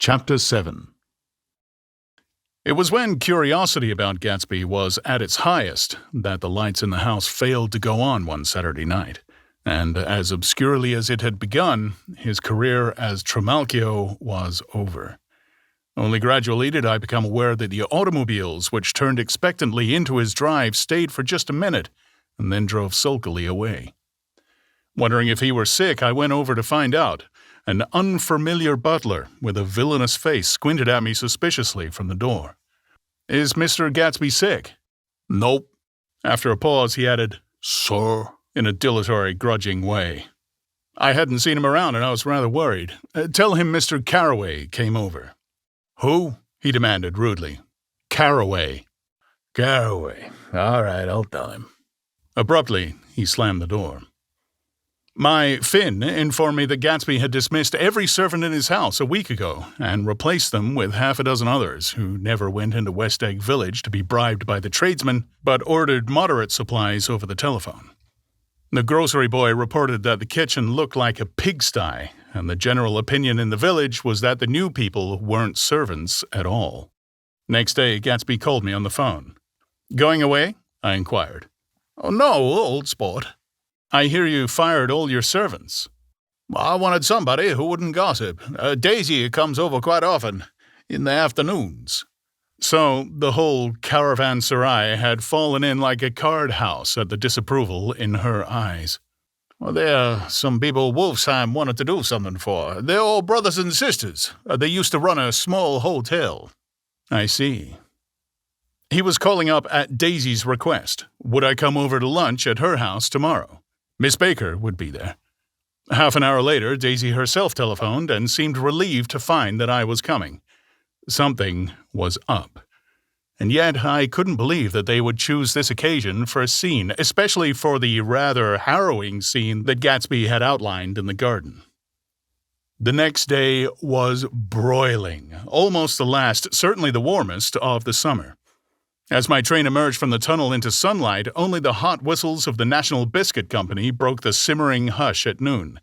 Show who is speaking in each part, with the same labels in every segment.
Speaker 1: Chapter 7. It was when curiosity about Gatsby was at its highest that the lights in the house failed to go on one Saturday night, and as obscurely as it had begun, his career as Trimalchio was over. Only gradually did I become aware that the automobiles which turned expectantly into his drive stayed for just a minute, and then drove sulkily away. Wondering if he were sick, I went over to find out. An unfamiliar butler with a villainous face squinted at me suspiciously from the door. "Is Mr. Gatsby sick?" "Nope." After a pause, he added, "Sir," in a dilatory, grudging way. I hadn't seen him around, and I was rather worried. "Tell him Mr. Carroway came over." "Who?" he demanded rudely. "Carroway." "Carroway. All right, I'll tell him." Abruptly, he slammed the door. My Finn informed me that Gatsby had dismissed every servant in his house a week ago and replaced them with half a dozen others who never went into West Egg Village to be bribed by the tradesmen, but ordered moderate supplies over the telephone. The grocery boy reported that the kitchen looked like a pigsty, and the general opinion in the village was that the new people weren't servants at all. Next day, Gatsby called me on the phone. "Going away?" I inquired. "Oh, no, old sport. I hear you fired all your servants." "I wanted somebody who wouldn't gossip. Daisy comes over quite often, in the afternoons." So the whole caravanserai had fallen in like a card house at the disapproval in her eyes. "Well, there are some people Wolfsheim wanted to do something for. They're all brothers and sisters. They used to run a small hotel." "I see." He was calling up at Daisy's request. Would I come over to lunch at her house tomorrow? Miss Baker would be there. Half an hour later, Daisy herself telephoned and seemed relieved to find that I was coming. Something was up. And yet I couldn't believe that they would choose this occasion for a scene, especially for the rather harrowing scene that Gatsby had outlined in the garden. The next day was broiling, almost the last, certainly the warmest, of the summer. As my train emerged from the tunnel into sunlight, only the hot whistles of the National Biscuit Company broke the simmering hush at noon.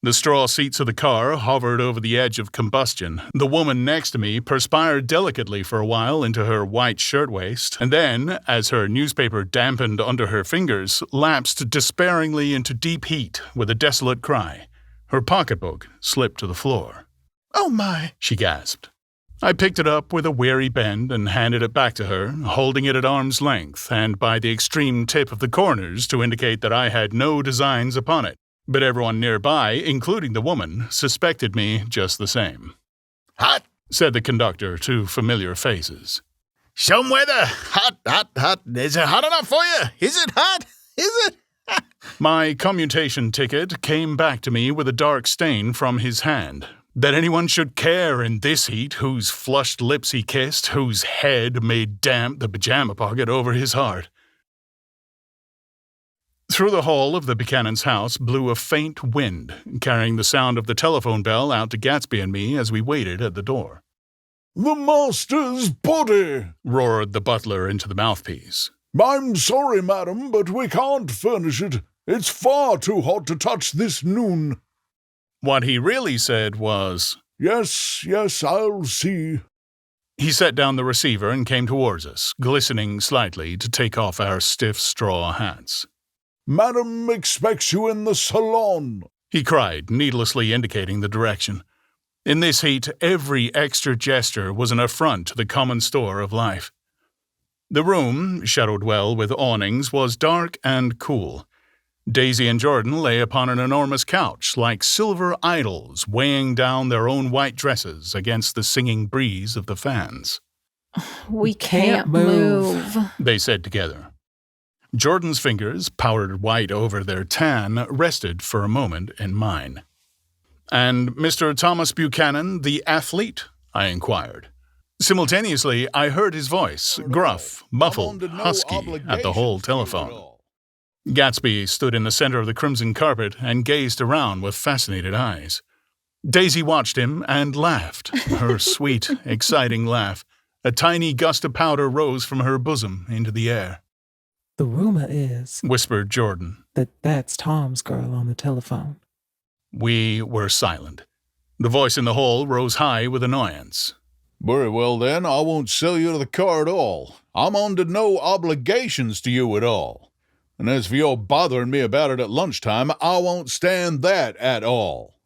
Speaker 1: The straw seats of the car hovered over the edge of combustion. The woman next to me perspired delicately for a while into her white shirtwaist, and then, as her newspaper dampened under her fingers, lapsed despairingly into deep heat with a desolate cry. Her pocketbook slipped to the floor. "Oh my!" she gasped. I picked it up with a weary bend and handed it back to her, holding it at arm's length and by the extreme tip of the corners to indicate that I had no designs upon it. But everyone nearby, including the woman, suspected me just the same. "Hot," said the conductor to familiar faces. "Some weather. Hot, hot, hot. Is it hot enough for you? Is it hot? Is it?" My commutation ticket came back to me with a dark stain from his hand. That anyone should care in this heat, whose flushed lips he kissed, whose head made damp the pajama pocket over his heart. Through the hall of the Buchanan's house blew a faint wind, carrying the sound of the telephone bell out to Gatsby and me as we waited at the door.
Speaker 2: "The master's body!"
Speaker 1: roared the butler into the mouthpiece.
Speaker 2: "I'm sorry, madam, but we can't furnish it. It's far too hot to touch this noon."
Speaker 1: What he really said was,
Speaker 2: Yes, I'll see."
Speaker 1: He set down the receiver and came towards us, glistening slightly to take off our stiff straw hats.
Speaker 2: "Madam expects you in the salon,"
Speaker 1: he cried, needlessly indicating the direction. In this heat, every extra gesture was an affront to the common store of life. The room, shadowed well with awnings, was dark and cool. Daisy and Jordan lay upon an enormous couch like silver idols weighing down their own white dresses against the singing breeze of the fans.
Speaker 3: We can't move,
Speaker 1: they said together. Jordan's fingers, powdered white over their tan, rested for a moment in mine. "And Mr. Thomas Buchanan, the athlete?" I inquired. Simultaneously, I heard his voice, gruff, muffled, husky, at the whole telephone. Gatsby stood in the center of the crimson carpet and gazed around with fascinated eyes. Daisy watched him and laughed, her sweet, exciting laugh. A tiny gust of powder rose from her bosom into the air.
Speaker 4: "The rumor is,"
Speaker 1: whispered Jordan,
Speaker 4: "that's Tom's girl on the telephone."
Speaker 1: We were silent. The voice in the hall rose high with annoyance.
Speaker 2: Very well then, I won't sell you to the car at all. I'm under no obligations to you at all. And as for your bothering me about it at lunchtime, I won't stand that at all.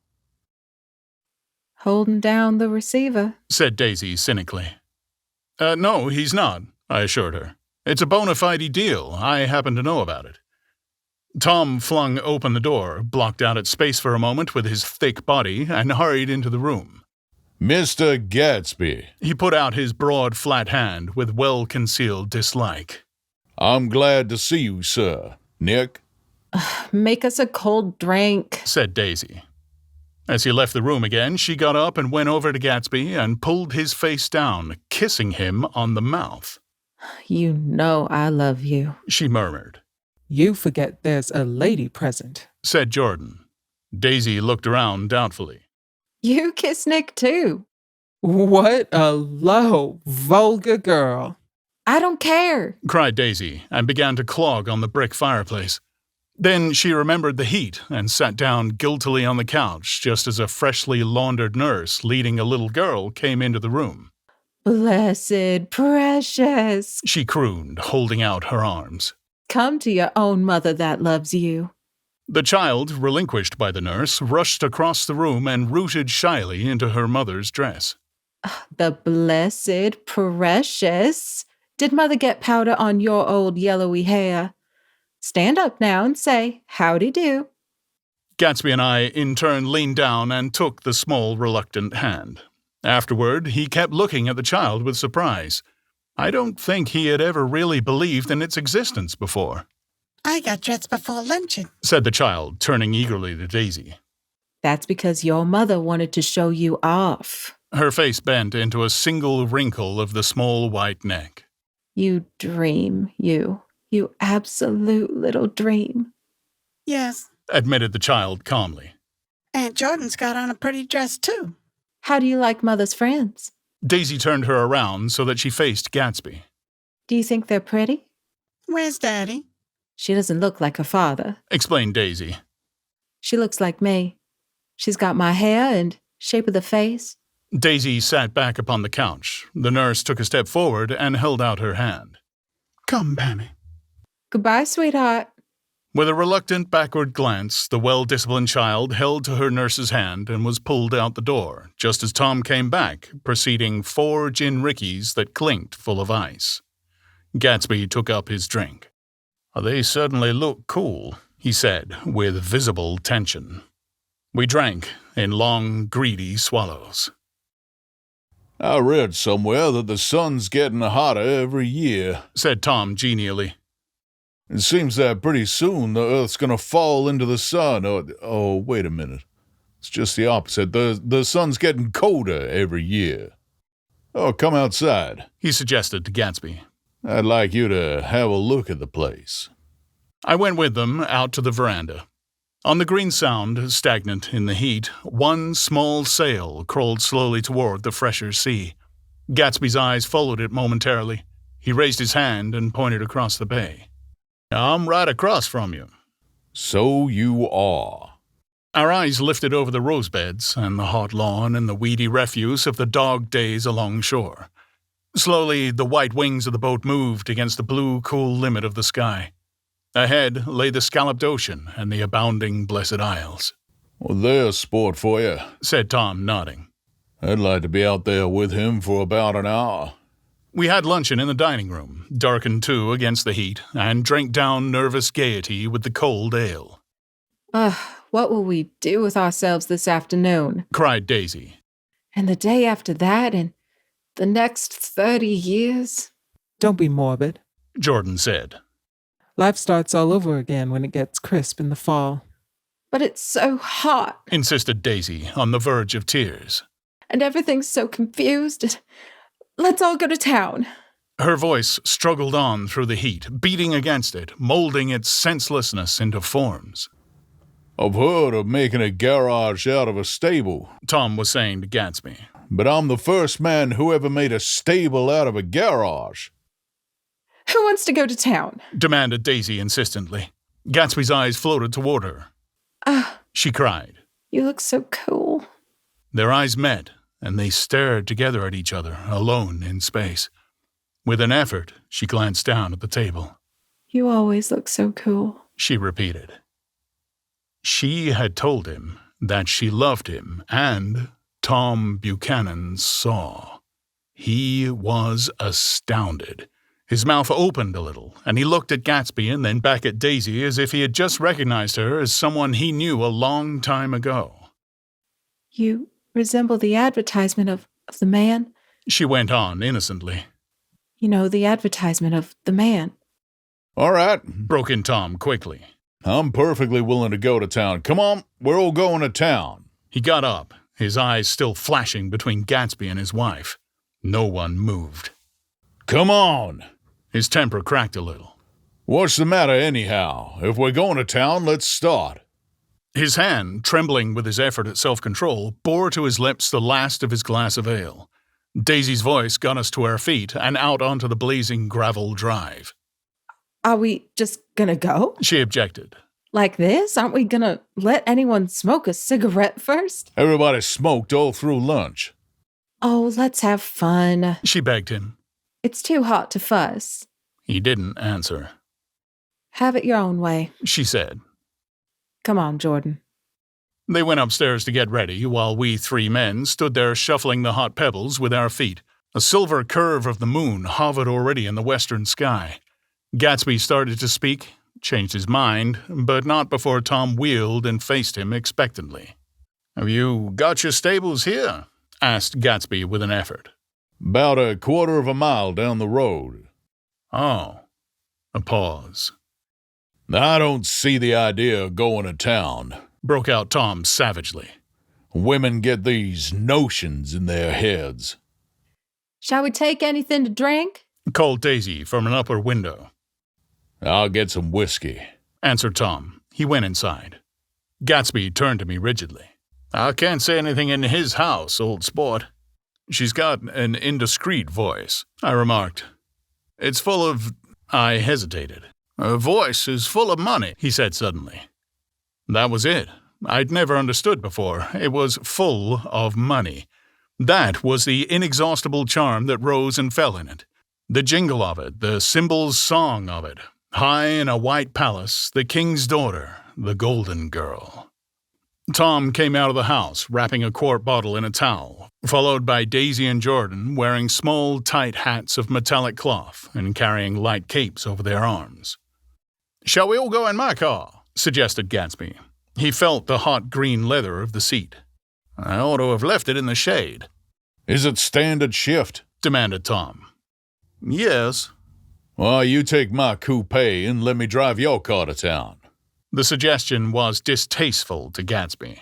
Speaker 3: Holding down the receiver,
Speaker 1: said Daisy cynically. No, he's not, I assured her. It's a bona fide deal. I happen to know about it. Tom flung open the door, blocked out its space for a moment with his thick body, and hurried into the room.
Speaker 2: Mr. Gatsby.
Speaker 1: He put out his broad, flat hand with well-concealed dislike.
Speaker 2: I'm glad to see you, sir. Nick?
Speaker 3: make us a cold drink,
Speaker 1: said Daisy. As he left the room again, she got up and went over to Gatsby and pulled his face down, kissing him on the mouth.
Speaker 3: You know I love you,
Speaker 1: she murmured.
Speaker 4: You forget there's a lady present,
Speaker 1: said Jordan. Daisy looked around doubtfully.
Speaker 3: You kiss Nick too.
Speaker 4: What a low, vulgar girl.
Speaker 3: I don't care,
Speaker 1: cried Daisy and began to clog on the brick fireplace. Then she remembered the heat and sat down guiltily on the couch just as a freshly laundered nurse leading a little girl came into the room.
Speaker 3: Blessed, precious,
Speaker 1: she crooned, holding out her arms.
Speaker 3: Come to your own mother that loves you.
Speaker 1: The child, relinquished by the nurse, rushed across the room and rooted shyly into her mother's dress.
Speaker 3: The blessed, precious. Did mother get powder on your old yellowy hair? Stand up now and say, howdy do.
Speaker 1: Gatsby and I, in turn, leaned down and took the small, reluctant hand. Afterward, he kept looking at the child with surprise. I don't think he had ever really believed in its existence before.
Speaker 5: I got dressed before luncheon,
Speaker 1: said the child, turning eagerly to Daisy.
Speaker 3: That's because your mother wanted to show you off.
Speaker 1: Her face bent into a single wrinkle of the small white neck.
Speaker 3: You dream, you absolute little dream.
Speaker 5: Yes,
Speaker 1: admitted the child calmly.
Speaker 5: Aunt Jordan's got on a pretty dress, too.
Speaker 3: How do you like mother's friends?
Speaker 1: Daisy turned her around so that she faced Gatsby.
Speaker 3: Do you think they're pretty?
Speaker 5: Where's Daddy?
Speaker 3: She doesn't look like her father,
Speaker 1: explained Daisy.
Speaker 3: She looks like me. She's got my hair and shape of the face.
Speaker 1: Daisy sat back upon the couch. The nurse took a step forward and held out her hand.
Speaker 2: Come, Pammy.
Speaker 3: Goodbye, sweetheart.
Speaker 1: With a reluctant backward glance, the well-disciplined child held to her nurse's hand and was pulled out the door, just as Tom came back, preceding 4 gin rickeys that clinked full of ice. Gatsby took up his drink. They certainly look cool, he said, with visible tension. We drank in long, greedy swallows.
Speaker 2: I read somewhere that the sun's getting hotter every year, said Tom genially. It seems that pretty soon the Earth's gonna fall into the sun. Oh, wait a minute. It's just the opposite. The sun's getting colder every year. Oh, come outside, he suggested to Gatsby. I'd like you to have a look at the place.
Speaker 1: I went with them out to the veranda. On the green sound, stagnant in the heat, one small sail crawled slowly toward the fresher sea. Gatsby's eyes followed it momentarily. He raised his hand and pointed across the bay. I'm right across from you.
Speaker 2: So you are.
Speaker 1: Our eyes lifted over the rose beds and the hot lawn and the weedy refuse of the dog days along shore. Slowly, the white wings of the boat moved against the blue, cool limit of the sky. Ahead lay the scalloped ocean and the abounding Blessed Isles.
Speaker 2: Well, there's sport for you,
Speaker 1: said Tom, nodding.
Speaker 2: I'd like to be out there with him for about an hour.
Speaker 1: We had luncheon in the dining room, darkened too against the heat, and drank down nervous gaiety with the cold ale.
Speaker 3: What will we do with ourselves this afternoon?
Speaker 1: Cried Daisy.
Speaker 3: And the day after that, and the next 30 years?
Speaker 4: Don't be morbid,
Speaker 1: Jordan said.
Speaker 4: Life starts all over again when it gets crisp in the fall.
Speaker 3: But it's so hot,
Speaker 1: insisted Daisy, on the verge of tears.
Speaker 3: And everything's so confused. Let's all go to town.
Speaker 1: Her voice struggled on through the heat, beating against it, molding its senselessness into forms.
Speaker 2: I've heard of making a garage out of a stable,
Speaker 1: Tom was saying to Gatsby.
Speaker 2: But I'm the first man who ever made a stable out of a garage.
Speaker 3: Who wants to go to town?
Speaker 1: Demanded Daisy insistently. Gatsby's eyes floated toward her. She cried.
Speaker 3: You look so cool.
Speaker 1: Their eyes met, and they stared together at each other, alone in space. With an effort, she glanced down at the table.
Speaker 3: You always look so cool,
Speaker 1: she repeated. She had told him that she loved him, and Tom Buchanan saw. He was astounded. His mouth opened a little, and he looked at Gatsby and then back at Daisy as if he had just recognized her as someone he knew a long time ago.
Speaker 3: You resemble the advertisement of the man,
Speaker 1: she went on innocently.
Speaker 3: You know, the advertisement of the man.
Speaker 2: All right,
Speaker 1: broke in Tom quickly.
Speaker 2: I'm perfectly willing to go to town. Come on, we're all going to town.
Speaker 1: He got up, his eyes still flashing between Gatsby and his wife. No one moved.
Speaker 2: Come on!
Speaker 1: His temper cracked a little.
Speaker 2: What's the matter anyhow? If we're going to town, let's start.
Speaker 1: His hand, trembling with his effort at self-control, bore to his lips the last of his glass of ale. Daisy's voice got us to our feet and out onto the blazing gravel drive.
Speaker 3: Are we just gonna go?
Speaker 1: She objected.
Speaker 3: Like this? Aren't we gonna let anyone smoke a cigarette first?
Speaker 2: Everybody smoked all through lunch.
Speaker 3: Oh, let's have fun,
Speaker 1: she begged him.
Speaker 3: It's too hot to fuss.
Speaker 1: He didn't answer.
Speaker 3: Have it your own way,
Speaker 1: she said.
Speaker 3: Come on, Jordan.
Speaker 1: They went upstairs to get ready while we three men stood there shuffling the hot pebbles with our feet. A silver curve of the moon hovered already in the western sky. Gatsby started to speak, changed his mind, but not before Tom wheeled and faced him expectantly. Have you got your stables here? Asked Gatsby with an effort.
Speaker 2: About a quarter of a mile down the road.
Speaker 1: Oh. A pause.
Speaker 2: I don't see the idea of going to town,
Speaker 1: broke out Tom savagely.
Speaker 2: Women get these notions in their heads.
Speaker 3: Shall we take anything to drink?
Speaker 1: Called Daisy from an upper window.
Speaker 2: I'll get some whiskey,
Speaker 1: answered Tom. He went inside. Gatsby turned to me rigidly. I can't say anything in his house, old sport. She's got an indiscreet voice, I remarked. It's full of... I hesitated. Her voice is full of money, he said suddenly. That was it. I'd never understood before. It was full of money. That was the inexhaustible charm that rose and fell in it. The jingle of it, the cymbal's song of it. High in a white palace, the king's daughter, the golden girl. Tom came out of the house, wrapping a quart bottle in a towel, followed by Daisy and Jordan wearing small, tight hats of metallic cloth and carrying light capes over their arms. Shall we all go in my car? Suggested Gatsby. He felt the hot green leather of the seat. I ought to have left it in the shade.
Speaker 2: Is it standard shift?
Speaker 1: Demanded Tom. Yes.
Speaker 2: Well, you take my coupe and let me drive your car to town.
Speaker 1: The suggestion was distasteful to Gatsby.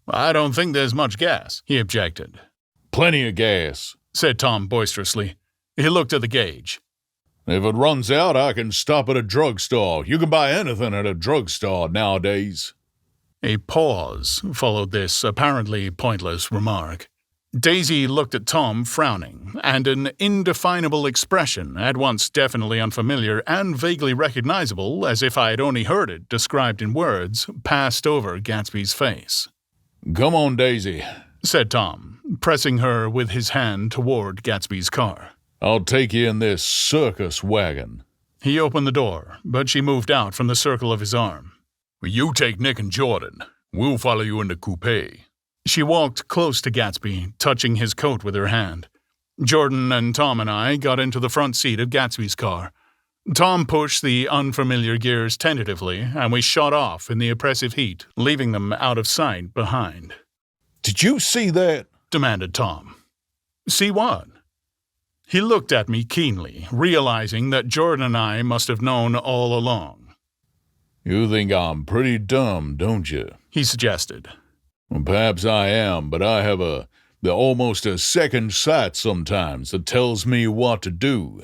Speaker 1: I don't think there's much gas, he objected.
Speaker 2: Plenty of gas,
Speaker 1: said Tom boisterously. He looked at the gauge.
Speaker 2: If it runs out, I can stop at a drugstore. You can buy anything at a drugstore nowadays.
Speaker 1: A pause followed this apparently pointless remark. Daisy looked at Tom frowning, and an indefinable expression, at once definitely unfamiliar and vaguely recognizable as if I had only heard it described in words, passed over Gatsby's face.
Speaker 2: Come on, Daisy,
Speaker 1: said Tom, pressing her with his hand toward Gatsby's car.
Speaker 2: I'll take you in this circus wagon.
Speaker 1: He opened the door, but she moved out from the circle of his arm. You take Nick and Jordan. We'll follow you in the coupe. She walked close to Gatsby, touching his coat with her hand. Jordan and Tom and I got into the front seat of Gatsby's car. Tom pushed the unfamiliar gears tentatively, and we shot off in the oppressive heat, leaving them out of sight behind.
Speaker 2: Did you see that?
Speaker 1: Demanded Tom. See what? He looked at me keenly, realizing that Jordan and I must have known all along.
Speaker 2: You think I'm pretty dumb, don't you?
Speaker 1: He suggested.
Speaker 2: Well, perhaps I am, but I have almost a second sight sometimes that tells me what to do.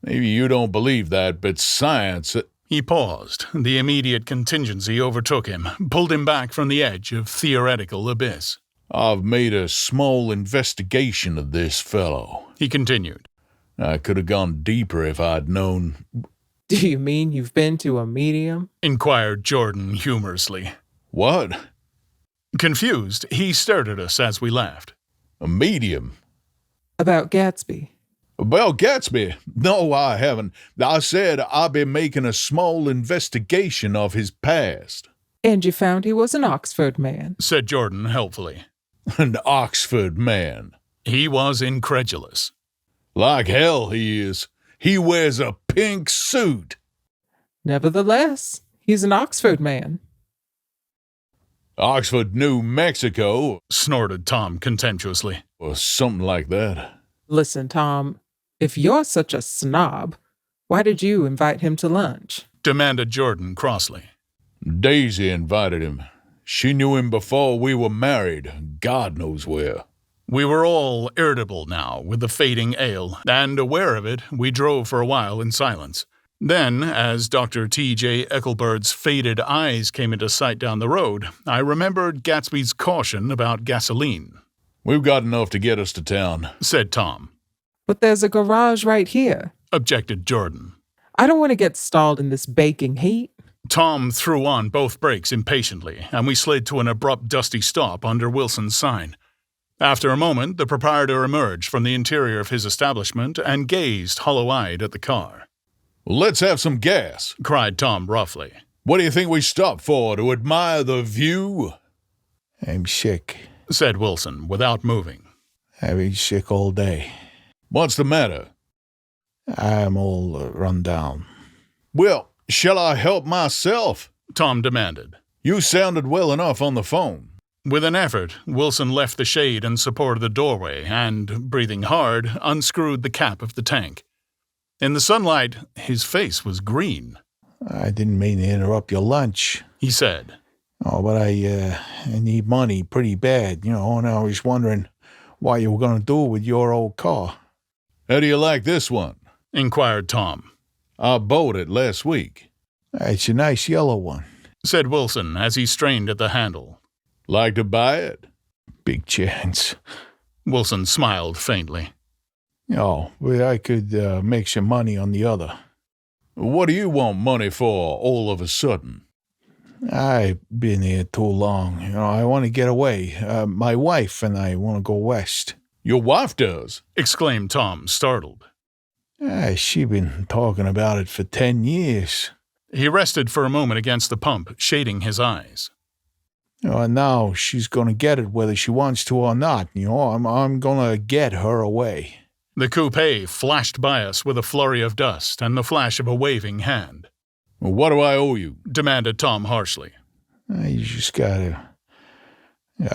Speaker 2: Maybe you don't believe that, but science...
Speaker 1: He paused. The immediate contingency overtook him, pulled him back from the edge of theoretical abyss.
Speaker 2: I've made a small investigation of this fellow,
Speaker 1: he continued.
Speaker 2: I could have gone deeper if I'd known...
Speaker 4: Do you mean you've been to a medium?
Speaker 1: Inquired Jordan humorously.
Speaker 2: What?
Speaker 1: Confused, he stared at us as we laughed.
Speaker 2: A medium?
Speaker 4: About Gatsby.
Speaker 2: About Gatsby? No, I haven't. I said I've been making a small investigation of his past.
Speaker 4: And you found he was an Oxford man,
Speaker 1: said Jordan helpfully.
Speaker 2: An Oxford man?
Speaker 1: He was incredulous.
Speaker 2: Like hell he is. He wears a pink suit.
Speaker 4: Nevertheless, he's an Oxford man.
Speaker 2: Oxford, New Mexico,
Speaker 1: snorted Tom contemptuously.
Speaker 2: Or something like that.
Speaker 4: Listen, Tom, if you're such a snob, why did you invite him to lunch?
Speaker 1: Demanded Jordan crossly.
Speaker 2: Daisy invited him. She knew him before we were married, God knows where.
Speaker 1: We were all irritable now with the fading ale, and aware of it, we drove for a while in silence. Then, as Dr. T.J. Eckelbird's faded eyes came into sight down the road, I remembered Gatsby's caution about gasoline.
Speaker 2: We've got enough to get us to town,
Speaker 1: said Tom.
Speaker 4: But there's a garage right here,
Speaker 1: objected Jordan.
Speaker 4: I don't want to get stalled in this baking heat.
Speaker 1: Tom threw on both brakes impatiently, and we slid to an abrupt dusty stop under Wilson's sign. After a moment, the proprietor emerged from the interior of his establishment and gazed hollow-eyed at the car.
Speaker 2: Let's have some gas,
Speaker 1: cried Tom roughly.
Speaker 2: What do you think we stopped for, to admire the view?
Speaker 6: I'm sick,
Speaker 1: said Wilson, without moving.
Speaker 6: I've been sick all day.
Speaker 2: What's the matter?
Speaker 6: I'm all run down.
Speaker 2: Well, shall I help myself?
Speaker 1: Tom demanded.
Speaker 2: You sounded well enough on the phone.
Speaker 1: With an effort, Wilson left the shade in support of the doorway and, breathing hard, unscrewed the cap of the tank. In the sunlight, his face was green.
Speaker 6: I didn't mean to interrupt your lunch,
Speaker 1: he said.
Speaker 6: Oh, but I need money pretty bad, and I was wondering what you were going to do with your old car.
Speaker 2: How do you like this one?
Speaker 1: Inquired Tom.
Speaker 2: I bought it last week.
Speaker 6: It's a nice yellow one,
Speaker 1: said Wilson as he strained at the handle.
Speaker 2: Like to buy it?
Speaker 6: Big chance.
Speaker 1: Wilson smiled faintly.
Speaker 6: Oh, but I could make some money on the other.
Speaker 2: What do you want money for all of a sudden?
Speaker 6: I've been here too long. I want to get away. My wife and I want to go west.
Speaker 2: Your wife does?
Speaker 1: Exclaimed Tom, startled.
Speaker 6: She's been talking about it for 10 years.
Speaker 1: He rested for a moment against the pump, shading his eyes.
Speaker 6: And now she's going to get it whether she wants to or not. I'm going to get her away.
Speaker 1: The coupe flashed by us with a flurry of dust and the flash of a waving hand.
Speaker 2: What do I owe you? Demanded
Speaker 1: Tom harshly.
Speaker 6: You just got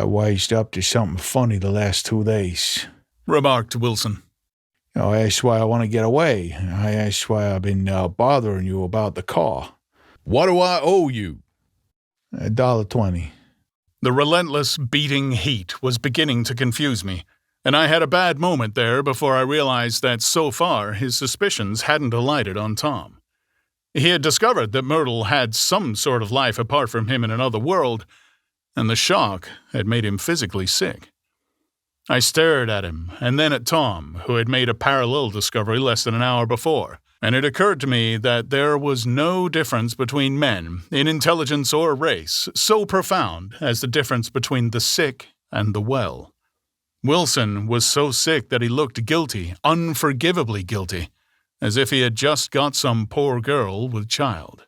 Speaker 6: wised up to something funny the last 2 days,
Speaker 1: remarked Wilson.
Speaker 6: I asked why I want to get away. I asked why I've been bothering you about the car.
Speaker 2: What do I owe you?
Speaker 6: $1.20.
Speaker 1: The relentless, beating heat was beginning to confuse me, and I had a bad moment there before I realized that so far his suspicions hadn't alighted on Tom. He had discovered that Myrtle had some sort of life apart from him in another world, and the shock had made him physically sick. I stared at him, and then at Tom, who had made a parallel discovery less than an hour before, and it occurred to me that there was no difference between men, in intelligence or race, so profound as the difference between the sick and the well. Wilson was so sick that he looked guilty, unforgivably guilty, as if he had just got some poor girl with child.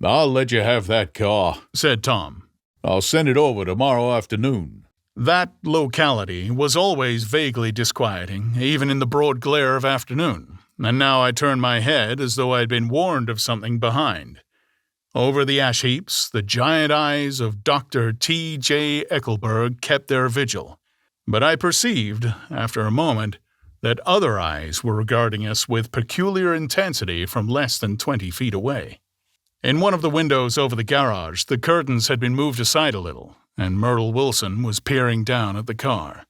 Speaker 2: I'll let you have that car,
Speaker 1: said Tom.
Speaker 2: I'll send it over tomorrow afternoon.
Speaker 1: That locality was always vaguely disquieting, even in the broad glare of afternoon, and now I turned my head as though I had been warned of something behind. Over the ash heaps, the giant eyes of Dr. T.J. Eckelberg kept their vigil, but I perceived, after a moment, that other eyes were regarding us with peculiar intensity from less than 20 feet away. In one of the windows over the garage, the curtains had been moved aside a little, and Myrtle Wilson was peering down at the car.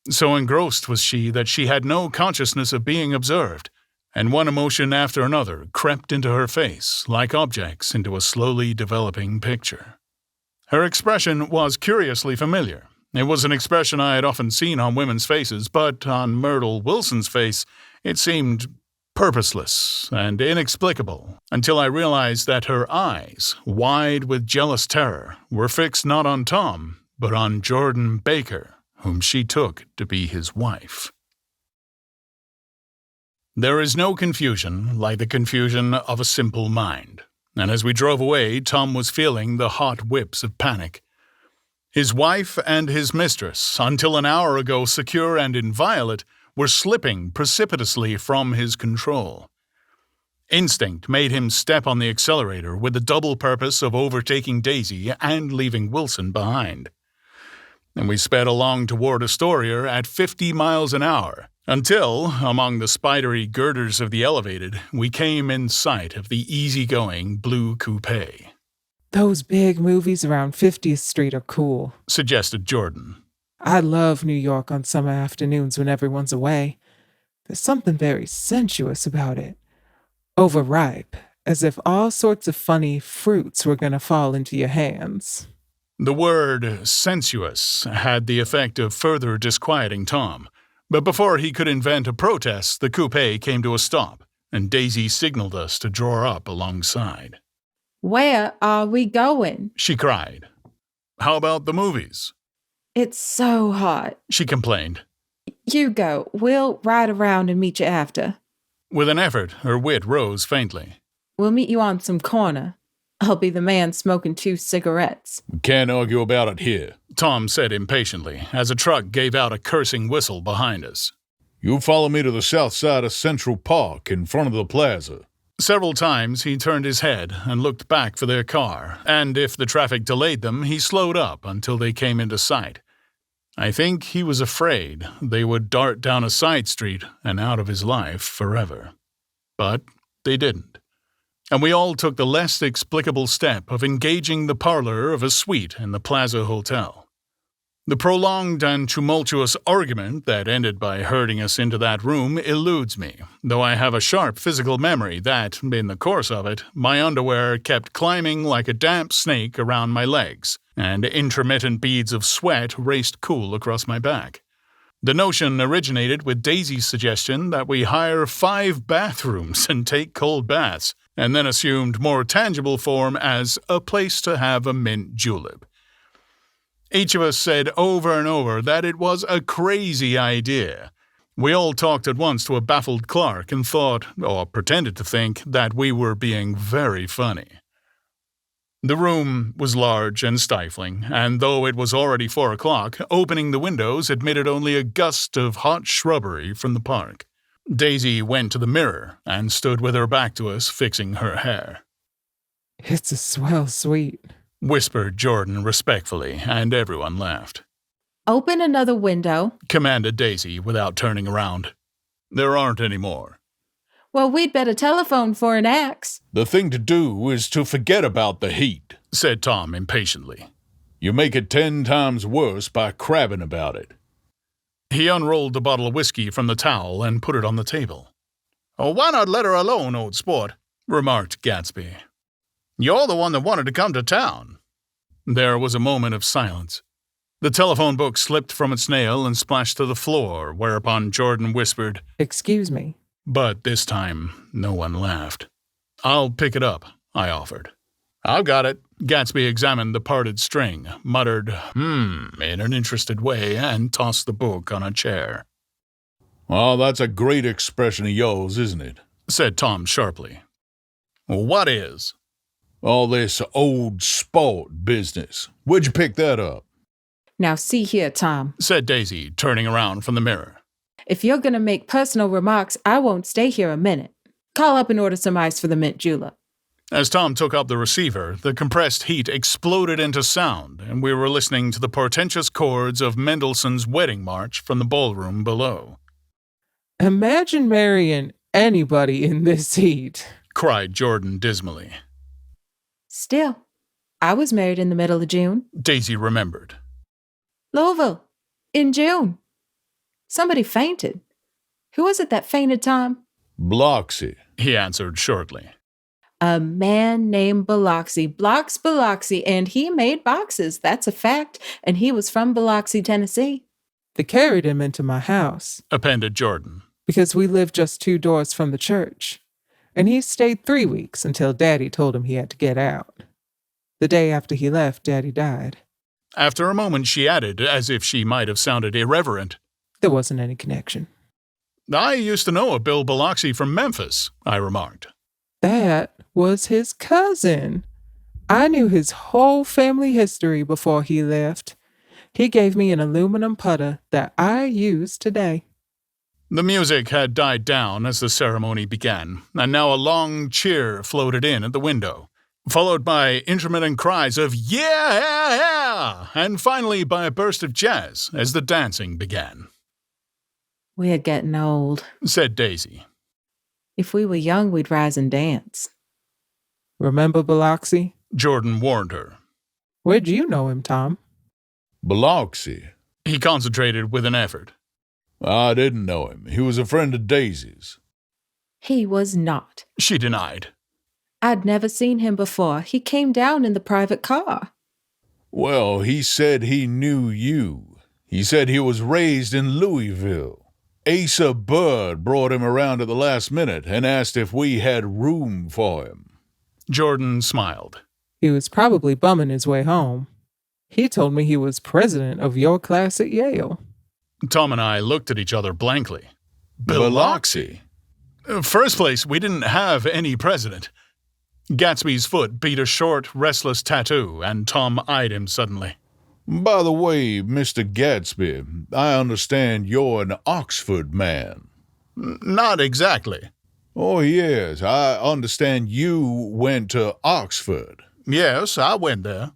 Speaker 1: So engrossed was she that she had no consciousness of being observed, and one emotion after another crept into her face, like objects into a slowly developing picture. Her expression was curiously familiar. It was an expression I had often seen on women's faces, but on Myrtle Wilson's face it seemed purposeless and inexplicable, until I realized that her eyes, wide with jealous terror, were fixed not on Tom, but on Jordan Baker, whom she took to be his wife. There is no confusion like the confusion of a simple mind, and as we drove away, Tom was feeling the hot whips of panic. His wife and his mistress, until an hour ago secure and inviolate, were slipping precipitously from his control. Instinct made him step on the accelerator with the double purpose of overtaking Daisy and leaving Wilson behind. And we sped along toward Astoria at 50 miles an hour, until, among the spidery girders of the elevated, we came in sight of the easygoing blue coupe.
Speaker 4: Those big movies around 50th Street are cool,
Speaker 1: suggested Jordan.
Speaker 4: I love New York on summer afternoons when everyone's away. There's something very sensuous about it. Overripe, as if all sorts of funny fruits were going to fall into your hands.
Speaker 1: The word sensuous had the effect of further disquieting Tom, but before he could invent a protest, the coupe came to a stop, and Daisy signaled us to draw up alongside.
Speaker 3: Where are we going?
Speaker 1: She cried. How about the movies?
Speaker 3: It's so hot.
Speaker 1: She complained.
Speaker 3: You go. We'll ride around and meet you after.
Speaker 1: With an effort, her wit rose faintly.
Speaker 3: We'll meet you on some corner. I'll be the man smoking 2 cigarettes.
Speaker 2: Can't argue about it here,
Speaker 1: Tom said impatiently, as a truck gave out a cursing whistle behind us.
Speaker 2: You follow me to the south side of Central Park in front of the plaza.
Speaker 1: Several times he turned his head and looked back for their car, and if the traffic delayed them, he slowed up until they came into sight. I think he was afraid they would dart down a side street and out of his life forever. But they didn't. And we all took the less explicable step of engaging the parlor of a suite in the Plaza Hotel. The prolonged and tumultuous argument that ended by herding us into that room eludes me, though I have a sharp physical memory that, in the course of it, my underwear kept climbing like a damp snake around my legs, and intermittent beads of sweat raced cool across my back. The notion originated with Daisy's suggestion that we hire 5 bathrooms and take cold baths, and then assumed more tangible form as a place to have a mint julep. Each of us said over and over that it was a crazy idea. We all talked at once to a baffled Clark and thought, or pretended to think, that we were being very funny. The room was large and stifling, and though it was already 4 o'clock, opening the windows admitted only a gust of hot shrubbery from the park. Daisy went to the mirror and stood with her back to us, fixing her hair.
Speaker 4: It's a swell suite,
Speaker 1: whispered Jordan respectfully, and everyone laughed.
Speaker 3: Open another window,
Speaker 1: commanded Daisy without turning around. There aren't any more.
Speaker 3: Well, we'd better telephone for an axe.
Speaker 2: The thing to do is to forget about the heat,
Speaker 1: said Tom impatiently.
Speaker 2: You make it 10 times worse by crabbing about it.
Speaker 1: He unrolled the bottle of whiskey from the towel and put it on the table. Oh, why not let her alone, old sport? Remarked Gatsby. You're the one that wanted to come to town. There was a moment of silence. The telephone book slipped from its nail and splashed to the floor, whereupon Jordan whispered,
Speaker 4: Excuse me.
Speaker 1: But this time, no one laughed. I'll pick it up, I offered. I've got it. Gatsby examined the parted string, muttered, in an interested way, and tossed the book on a chair.
Speaker 2: Well, that's a great expression of yours, isn't it?
Speaker 1: Said Tom sharply. What is?
Speaker 2: All this old sport business. Where'd you pick that up?
Speaker 3: Now see here, Tom,
Speaker 1: said Daisy, turning around from the mirror.
Speaker 3: If you're going to make personal remarks, I won't stay here a minute. Call up and order some ice for the mint julep.
Speaker 1: As Tom took up the receiver, the compressed heat exploded into sound, and we were listening to the portentous chords of Mendelssohn's Wedding March from the ballroom below.
Speaker 4: Imagine marrying anybody in this heat,
Speaker 1: cried Jordan dismally.
Speaker 3: Still, I was married in the middle of June.
Speaker 1: Daisy remembered.
Speaker 3: Louisville, in June. Somebody fainted. Who was it that fainted, Tom?
Speaker 2: Bloxy,
Speaker 1: he answered shortly.
Speaker 3: A man named Biloxi, Biloxi, and he made boxes. That's a fact. And he was from Biloxi, Tennessee.
Speaker 4: They carried him into my house,
Speaker 1: appended Jordan,
Speaker 4: because we lived just 2 doors from the church. And he stayed 3 weeks until Daddy told him he had to get out. The day after he left, Daddy died.
Speaker 1: After a moment, she added, as if she might have sounded irreverent,
Speaker 4: There wasn't any connection.
Speaker 1: I used to know a Bill Biloxi from Memphis, I remarked.
Speaker 4: That was his cousin. I knew his whole family history before he left. He gave me an aluminum putter that I use today.
Speaker 1: The music had died down as the ceremony began, and now a long cheer floated in at the window, followed by intermittent cries of yeah, and finally by a burst of jazz as the dancing began.
Speaker 3: We're getting old,
Speaker 1: said Daisy.
Speaker 3: If we were young, we'd rise and dance.
Speaker 4: Remember Biloxi?
Speaker 1: Jordan warned her.
Speaker 4: Where'd you know him, Tom?
Speaker 2: Biloxi.
Speaker 1: He concentrated with an effort.
Speaker 2: I didn't know him. He was a friend of Daisy's.
Speaker 3: He was not.
Speaker 1: She denied.
Speaker 3: I'd never seen him before. He came down in the private car.
Speaker 2: Well, he said he knew you. He said he was raised in Louisville. Asa Bird brought him around at the last minute and asked if we had room for him.
Speaker 1: Jordan smiled.
Speaker 4: He was probably bumming his way home. He told me he was president of your class at Yale.
Speaker 1: Tom and I looked at each other blankly. Biloxi? First place, we didn't have any president. Gatsby's foot beat a short, restless tattoo, and Tom eyed him suddenly.
Speaker 2: By the way, Mr. Gatsby, I understand you're an Oxford man.
Speaker 1: Not exactly.
Speaker 2: Oh, yes, I understand you went to Oxford.
Speaker 1: Yes, I went there.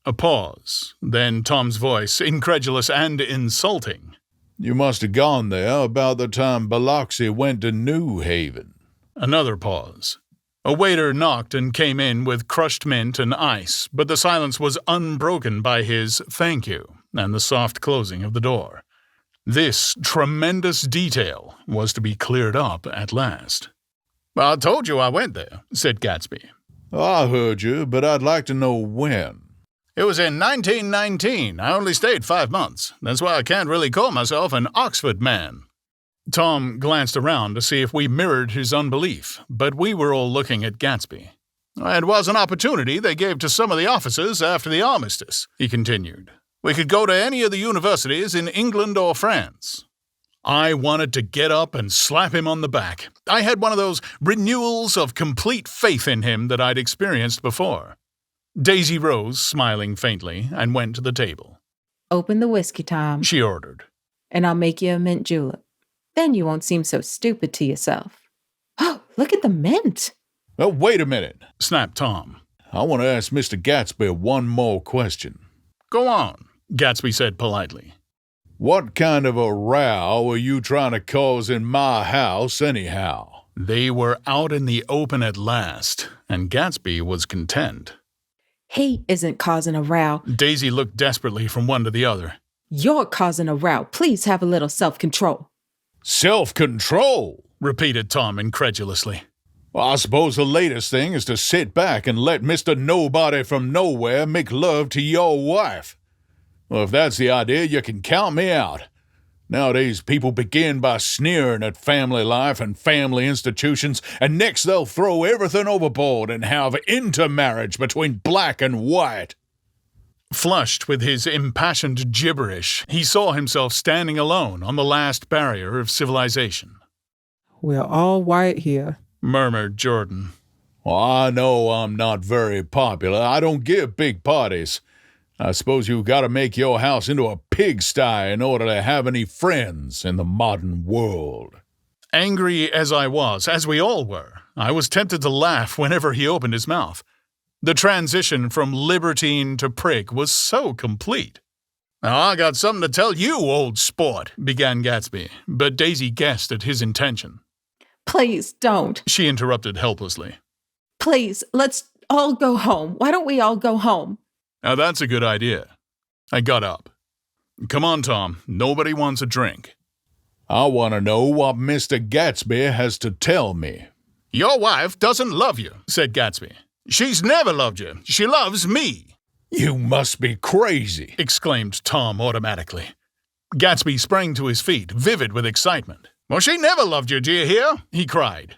Speaker 1: A pause, then Tom's voice, incredulous and insulting.
Speaker 2: You must have gone there about the time Biloxi went to New Haven.
Speaker 1: Another pause. A waiter knocked and came in with crushed mint and ice, but the silence was unbroken by his thank you and the soft closing of the door. This tremendous detail was to be cleared up at last. I told you I went there, said Gatsby.
Speaker 2: I heard you, but I'd like to know when.
Speaker 1: It was in 1919. I only stayed 5 months. That's why I can't really call myself an Oxford man. Tom glanced around to see if we mirrored his unbelief, but we were all looking at Gatsby. It was an opportunity they gave to some of the officers after the armistice, he continued. We could go to any of the universities in England or France. I wanted to get up and slap him on the back. I had one of those renewals of complete faith in him that I'd experienced before. Daisy rose, smiling faintly, and went to the table.
Speaker 3: Open the whiskey, Tom,
Speaker 1: she ordered.
Speaker 3: And I'll make you a mint julep. Then you won't seem so stupid to yourself. Oh, look at the mint.
Speaker 2: Oh, wait a minute,
Speaker 1: snapped Tom.
Speaker 2: I want to ask Mr. Gatsby one more question.
Speaker 1: Go on, Gatsby said politely.
Speaker 2: What kind of a row are you trying to cause in my house anyhow?
Speaker 1: They were out in the open at last, and Gatsby was content.
Speaker 3: He isn't causing a row.
Speaker 1: Daisy looked desperately from one to the other.
Speaker 3: You're causing a row. Please have a little self-control.
Speaker 2: Self-control?
Speaker 1: Repeated Tom incredulously.
Speaker 2: Well, I suppose the latest thing is to sit back and let Mr. Nobody from Nowhere make love to your wife. Well, if that's the idea, you can count me out. Nowadays, people begin by sneering at family life and family institutions, and next they'll throw everything overboard and have intermarriage between black and white.
Speaker 1: Flushed with his impassioned gibberish, he saw himself standing alone on the last barrier of civilization.
Speaker 4: We're all white here,
Speaker 1: murmured Jordan.
Speaker 2: Well, I know I'm not very popular. I don't give big parties. I suppose you've got to make your house into a pigsty in order to have any friends in the modern world.
Speaker 1: Angry as I was, as we all were, I was tempted to laugh whenever he opened his mouth. The transition from libertine to prig was so complete. Now, I got something to tell you, old sport, began Gatsby, but Daisy guessed at his intention.
Speaker 3: Please don't,
Speaker 1: she interrupted helplessly.
Speaker 3: Please, let's all go home. Why don't we all go home?
Speaker 1: Now, that's a good idea. I got up. Come on, Tom. Nobody wants a drink.
Speaker 2: I want to know what Mr. Gatsby has to tell me.
Speaker 1: Your wife doesn't love you, said Gatsby. She's never loved you. She loves me.
Speaker 2: You must be crazy,
Speaker 1: exclaimed Tom automatically. Gatsby sprang to his feet, vivid with excitement. Well, she never loved you, do you hear? He cried.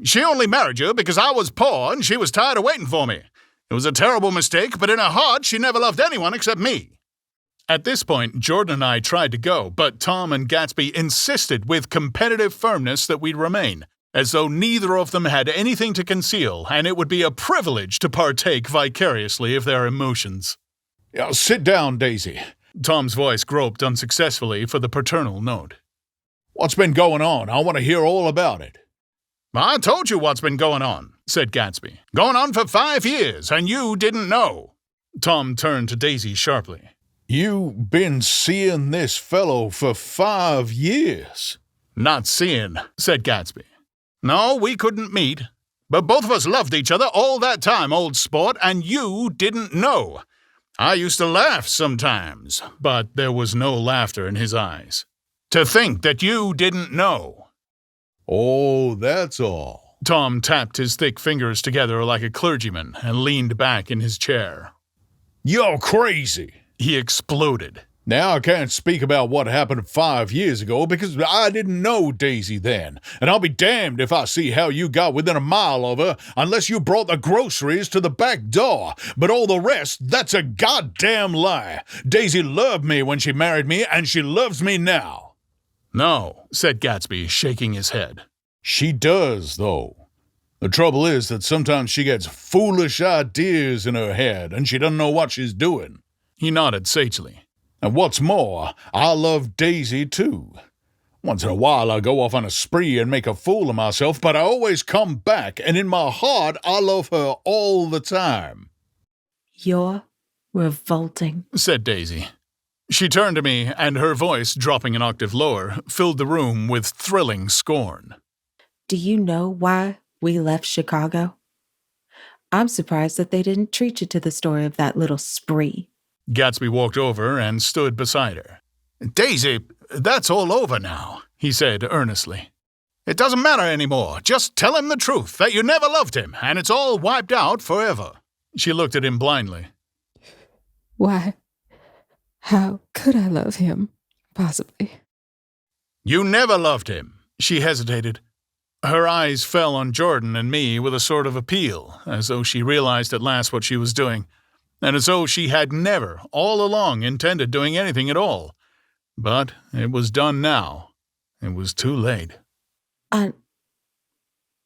Speaker 1: She only married you because I was poor and she was tired of waiting for me. It was a terrible mistake, but in her heart she never loved anyone except me. At this point, Jordan and I tried to go, but Tom and Gatsby insisted with competitive firmness that we'd remain, as though neither of them had anything to conceal, and it would be a privilege to partake vicariously of their emotions.
Speaker 2: Sit down, Daisy.
Speaker 1: Tom's voice groped unsuccessfully for the paternal note.
Speaker 2: What's been going on? I want to hear all about it.
Speaker 1: I told you what's been going on, said Gatsby. Going on for 5 years, and you didn't know. Tom turned to Daisy sharply.
Speaker 2: You've been seeing this fellow for 5 years.
Speaker 1: Not seeing, said Gatsby. No, we couldn't meet. But both of us loved each other all that time, old sport, and you didn't know. I used to laugh sometimes, but there was no laughter in his eyes. To think that you didn't know.
Speaker 2: Oh, that's all.
Speaker 1: Tom tapped his thick fingers together like a clergyman and leaned back in his chair.
Speaker 2: You're crazy,
Speaker 1: he exploded.
Speaker 2: Now I can't speak about what happened 5 years ago because I didn't know Daisy then, and I'll be damned if I see how you got within a mile of her unless you brought the groceries to the back door. But all the rest, that's a goddamn lie. Daisy loved me when she married me, and she loves me now.
Speaker 1: No, said Gatsby, shaking his head.
Speaker 2: She does, though. The trouble is that sometimes she gets foolish ideas in her head, and she doesn't know what she's doing.
Speaker 1: He nodded sagely.
Speaker 2: And what's more, I love Daisy, too. Once in a while I go off on a spree and make a fool of myself, but I always come back, and in my heart I love her all the time.
Speaker 3: You're revolting,
Speaker 1: said Daisy. She turned to me, and her voice, dropping an octave lower, filled the room with thrilling scorn.
Speaker 3: Do you know why we left Chicago? I'm surprised that they didn't treat you to the story of that little spree.
Speaker 1: Gatsby walked over and stood beside her. Daisy, that's all over now, he said earnestly. It doesn't matter anymore. Just tell him the truth, that you never loved him, and it's all wiped out forever. She looked at him blindly.
Speaker 7: Why? How could I love him, possibly?
Speaker 1: You never loved him. She hesitated. Her eyes fell on Jordan and me with a sort of appeal, as though she realized at last what she was doing. And as though she had never, all along, intended doing anything at all. But it was done now. It was too late.
Speaker 3: I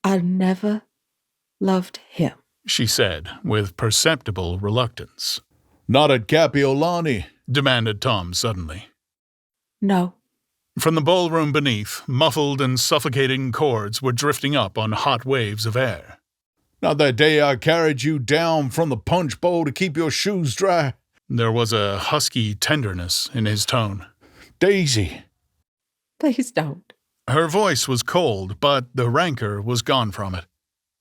Speaker 3: never loved him,
Speaker 1: she said, with perceptible reluctance.
Speaker 2: Not at Capiolani,
Speaker 1: demanded Tom suddenly.
Speaker 3: No.
Speaker 1: From the ballroom beneath, muffled and suffocating chords were drifting up on hot waves of air.
Speaker 2: Not that day I carried you down from the punch bowl to keep your shoes dry.
Speaker 1: There was a husky tenderness in his tone.
Speaker 2: Daisy.
Speaker 3: Please don't.
Speaker 1: Her voice was cold, but the rancor was gone from it.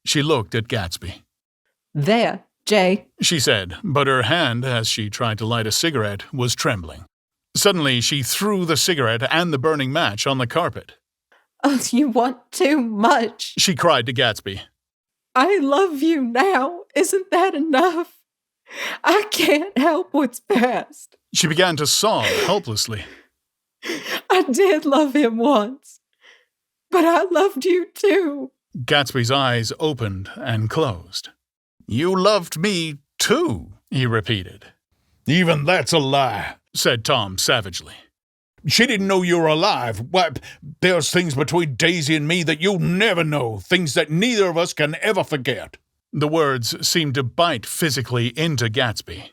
Speaker 1: She looked at Gatsby.
Speaker 3: There, Jay,
Speaker 1: she said, but her hand, as she tried to light a cigarette, was trembling. Suddenly, she threw the cigarette and the burning match on the carpet.
Speaker 3: Oh, you want too much,
Speaker 1: she cried to Gatsby.
Speaker 3: I love you now. Isn't that enough? I can't help what's past.
Speaker 1: She began to sob helplessly.
Speaker 3: I did love him once, but I loved you too.
Speaker 1: Gatsby's eyes opened and closed. You loved me too, he repeated.
Speaker 2: Even that's a lie,
Speaker 1: said Tom savagely.
Speaker 2: She didn't know you were alive. Why, there's things between Daisy and me that you'll never know, things that neither of us can ever forget.
Speaker 1: The words seemed to bite physically into Gatsby.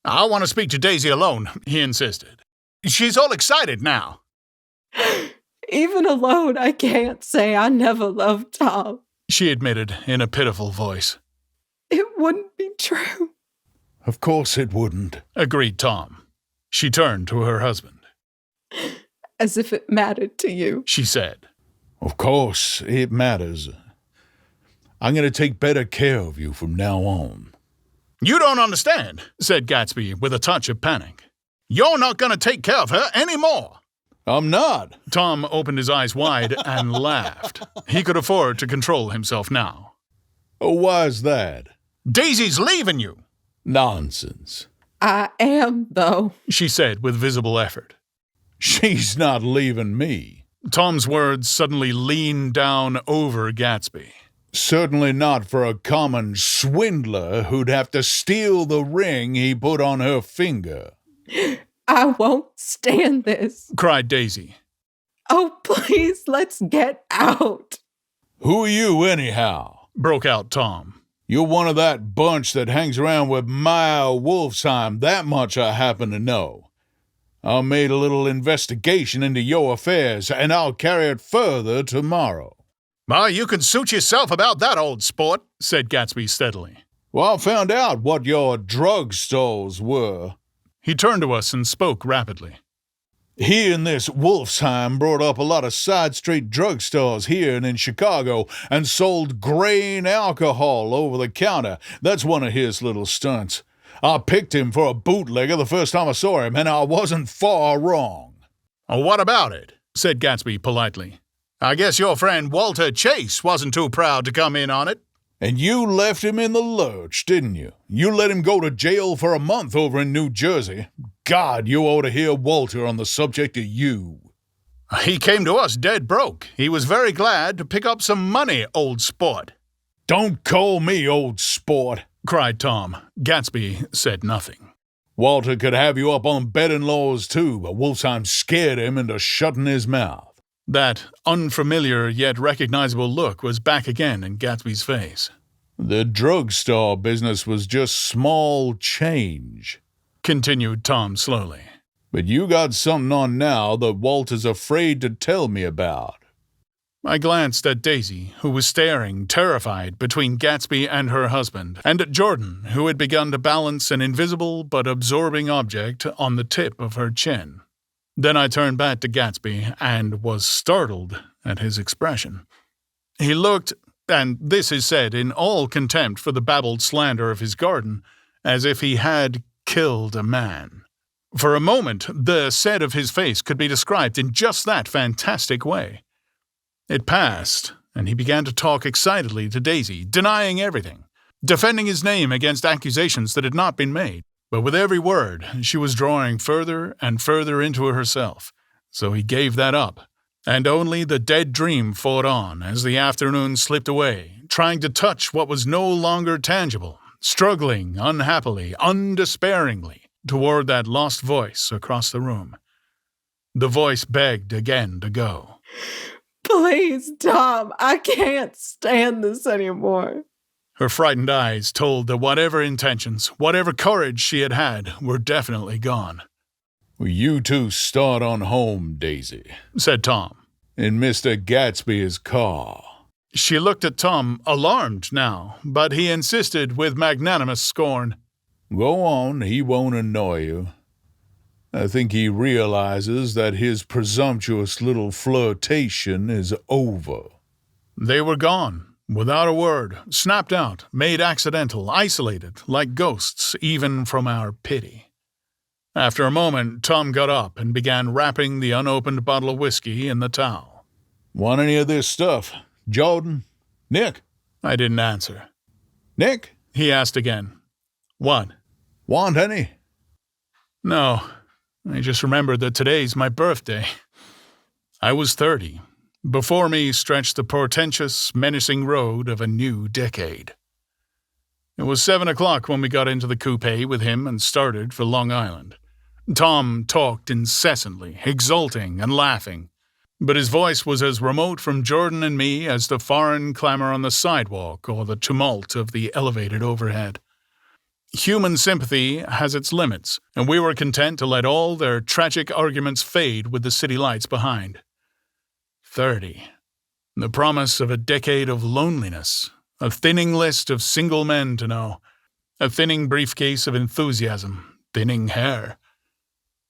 Speaker 1: I want to speak to Daisy alone, he insisted. She's all excited now.
Speaker 3: Even alone, I can't say I never loved Tom,
Speaker 1: she admitted in a pitiful voice.
Speaker 3: It wouldn't be true.
Speaker 2: Of course it wouldn't,
Speaker 1: agreed Tom. She turned to her husband.
Speaker 3: As if it mattered to you,
Speaker 1: she said.
Speaker 2: Of course it matters. I'm going to take better care of you from now on.
Speaker 1: You don't understand, said Gatsby with a touch of panic. You're not going to take care of her anymore.
Speaker 2: I'm not.
Speaker 1: Tom opened his eyes wide and laughed. He could afford to control himself now.
Speaker 2: Oh, why's that?
Speaker 1: Daisy's leaving you.
Speaker 2: Nonsense.
Speaker 3: I am, though,
Speaker 1: she said with visible effort.
Speaker 2: She's not leaving me.
Speaker 1: Tom's words suddenly leaned down over Gatsby.
Speaker 2: Certainly not for a common swindler who'd have to steal the ring he put on her finger.
Speaker 3: I won't stand this,
Speaker 1: cried Daisy.
Speaker 3: Oh, please, let's get out.
Speaker 2: Who are you, anyhow?
Speaker 1: Broke out Tom.
Speaker 2: You're one of that bunch that hangs around with Maya Wolfsheim, that much I happen to know. I made a little investigation into your affairs, and I'll carry it further tomorrow.
Speaker 1: Well, you can suit yourself about that, old sport, said Gatsby steadily.
Speaker 2: Well, I found out what your drug stalls were.
Speaker 1: He turned to us and spoke rapidly.
Speaker 2: He and this Wolfsheim brought up a lot of side street drugstores here and in Chicago and sold grain alcohol over the counter. That's one of his little stunts. I picked him for a bootlegger the first time I saw him, and I wasn't far wrong.
Speaker 1: What about it? Said Gatsby politely. I guess your friend Walter Chase wasn't too proud to come in on it.
Speaker 2: And you left him in the lurch, didn't you? You let him go to jail for a month over in New Jersey. God, you ought to hear Walter on the subject of you.
Speaker 1: He came to us dead broke. He was very glad to pick up some money, old sport.
Speaker 2: Don't call me old sport,
Speaker 1: cried Tom. Gatsby said nothing.
Speaker 2: Walter could have you up on betting laws too, but Wolfsheim scared him into shutting his mouth.
Speaker 1: That unfamiliar yet recognizable look was back again in Gatsby's face.
Speaker 2: The drugstore business was just small change,
Speaker 1: continued Tom slowly.
Speaker 2: But you got something on now that Walter's afraid to tell me about.
Speaker 1: I glanced at Daisy, who was staring, terrified, between Gatsby and her husband, and at Jordan, who had begun to balance an invisible but absorbing object on the tip of her chin. Then I turned back to Gatsby and was startled at his expression. He looked, and this is said in all contempt for the babbled slander of his garden, as if he had killed a man. For a moment, the set of his face could be described in just that fantastic way. It passed, and he began to talk excitedly to Daisy, denying everything, defending his name against accusations that had not been made. But with every word, she was drawing further and further into herself, so he gave that up, and only the dead dream fought on as the afternoon slipped away, trying to touch what was no longer tangible, struggling unhappily, undespairingly, toward that lost voice across the room. The voice begged again to go.
Speaker 3: Please, Tom, I can't stand this anymore.
Speaker 1: Her frightened eyes told that whatever intentions, whatever courage she had had, were definitely gone.
Speaker 2: Well, you two start on home, Daisy,
Speaker 1: said Tom.
Speaker 2: In Mr. Gatsby's car.
Speaker 1: She looked at Tom, alarmed now, but he insisted with magnanimous scorn.
Speaker 2: Go on, he won't annoy you. I think he realizes that his presumptuous little flirtation is over.
Speaker 1: They were gone. Without a word, snapped out, made accidental, isolated, like ghosts, even from our pity. After a moment, Tom got up and began wrapping the unopened bottle of whiskey in the towel.
Speaker 2: Want any of this stuff? Jordan? Nick?
Speaker 1: I didn't answer.
Speaker 2: Nick?
Speaker 1: He asked again. What?
Speaker 2: Want any?
Speaker 1: No, I just remembered that today's my birthday. I was 30. Before me stretched the portentous, menacing road of a new decade. It was 7 o'clock when we got into the coupe with him and started for Long Island. Tom talked incessantly, exulting and laughing, but his voice was as remote from Jordan and me as the foreign clamor on the sidewalk or the tumult of the elevated overhead. Human sympathy has its limits, and we were content to let all their tragic arguments fade with the city lights behind. 30. The promise of a decade of loneliness, a thinning list of single men to know, a thinning briefcase of enthusiasm, thinning hair.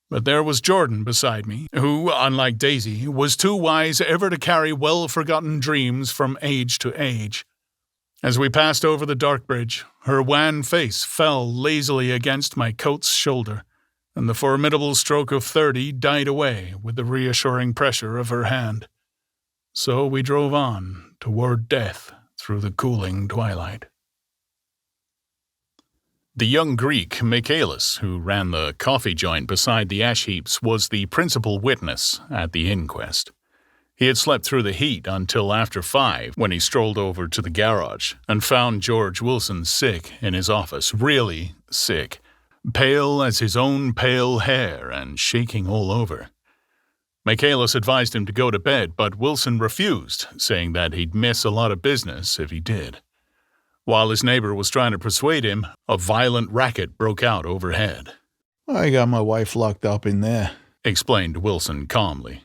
Speaker 1: But there was Jordan beside me, who, unlike Daisy, was too wise ever to carry well-forgotten dreams from age to age. As we passed over the dark bridge, her wan face fell lazily against my coat's shoulder, and the formidable stroke of 30 died away with the reassuring pressure of her hand. So we drove on toward death through the cooling twilight. The young Greek, Michaelis, who ran the coffee joint beside the ash heaps, was the principal witness at the inquest. He had slept through the heat until after 5 when he strolled over to the garage and found George Wilson sick in his office, really sick, pale as his own pale hair and shaking all over. Michaelis advised him to go to bed, but Wilson refused, saying that he'd miss a lot of business if he did. While his neighbor was trying to persuade him, a violent racket broke out overhead.
Speaker 6: I got my wife locked up in there,
Speaker 1: explained Wilson calmly.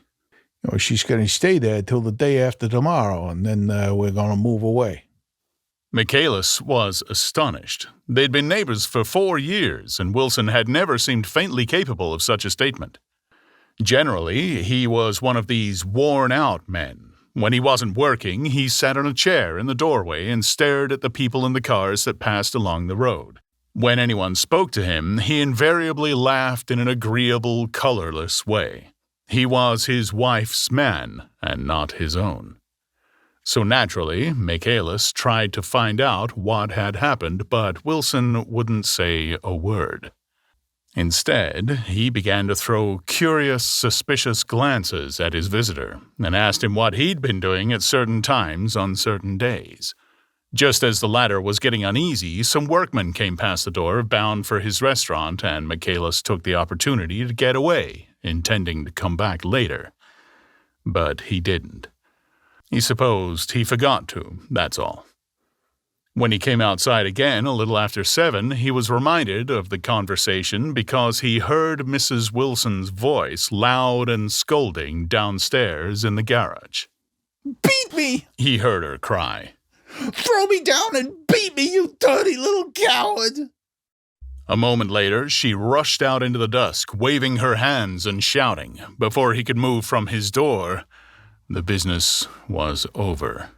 Speaker 6: She's going to stay there till the day after tomorrow, and then we're going to move away.
Speaker 1: Michaelis was astonished. They'd been neighbors for 4 years, and Wilson had never seemed faintly capable of such a statement. Generally, he was one of these worn-out men. When he wasn't working, he sat on a chair in the doorway and stared at the people in the cars that passed along the road. When anyone spoke to him, he invariably laughed in an agreeable, colorless way. He was his wife's man, and not his own. So naturally, Michaelis tried to find out what had happened, but Wilson wouldn't say a word. Instead, he began to throw curious, suspicious glances at his visitor and asked him what he'd been doing at certain times on certain days. Just as the latter was getting uneasy, some workmen came past the door bound for his restaurant, and Michaelis took the opportunity to get away, intending to come back later. But he didn't. He supposed he forgot to, that's all. When he came outside again a little after 7, he was reminded of the conversation because he heard Mrs. Wilson's voice loud and scolding downstairs in the garage.
Speaker 6: "Beat me!"
Speaker 1: he heard her cry.
Speaker 6: "Throw me down and beat me, you dirty little coward!"
Speaker 1: A moment later, she rushed out into the dusk, waving her hands and shouting. Before he could move from his door, the business was over.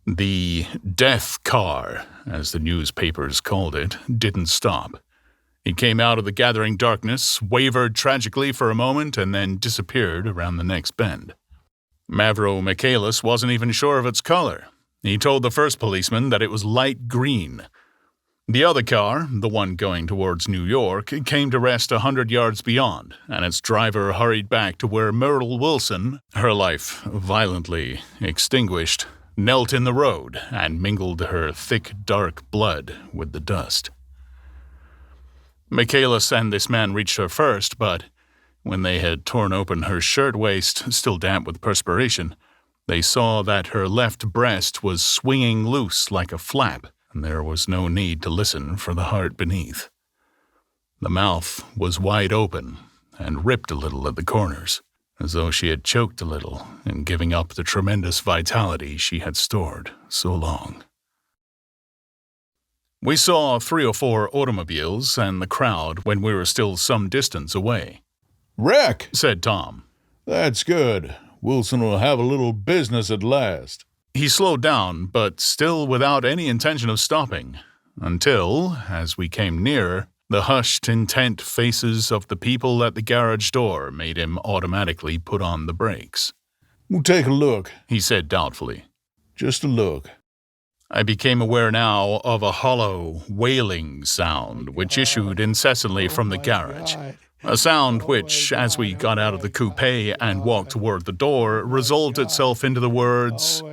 Speaker 1: The death car, as the newspapers called it, didn't stop. It came out of the gathering darkness, wavered tragically for a moment, and then disappeared around the next bend. Mavro Michaelis wasn't even sure of its color. He told the first policeman that it was light green. The other car, the one going towards New York, came to rest 100 yards beyond, and its driver hurried back to where Myrtle Wilson, her life violently extinguished, knelt in the road and mingled her thick, dark blood with the dust. Michaelis and this man reached her first, but when they had torn open her shirtwaist, still damp with perspiration, they saw that her left breast was swinging loose like a flap, and there was no need to listen for the heart beneath. The mouth was wide open and ripped a little at the corners, as though she had choked a little in giving up the tremendous vitality she had stored so long. We saw 3 or 4 automobiles and the crowd when we were still some distance away.
Speaker 2: "Wreck,"
Speaker 1: said Tom.
Speaker 2: "That's good. Wilson will have a little business at last."
Speaker 1: He slowed down, but still without any intention of stopping, until, as we came nearer, the hushed, intent faces of the people at the garage door made him automatically put on the brakes.
Speaker 2: "We'll take a look,"
Speaker 1: he said doubtfully.
Speaker 2: "Just a look."
Speaker 1: I became aware now of a hollow, wailing sound which issued incessantly from the garage. A sound which, as we got out of the coupe and walked toward the door, resolved itself into the words,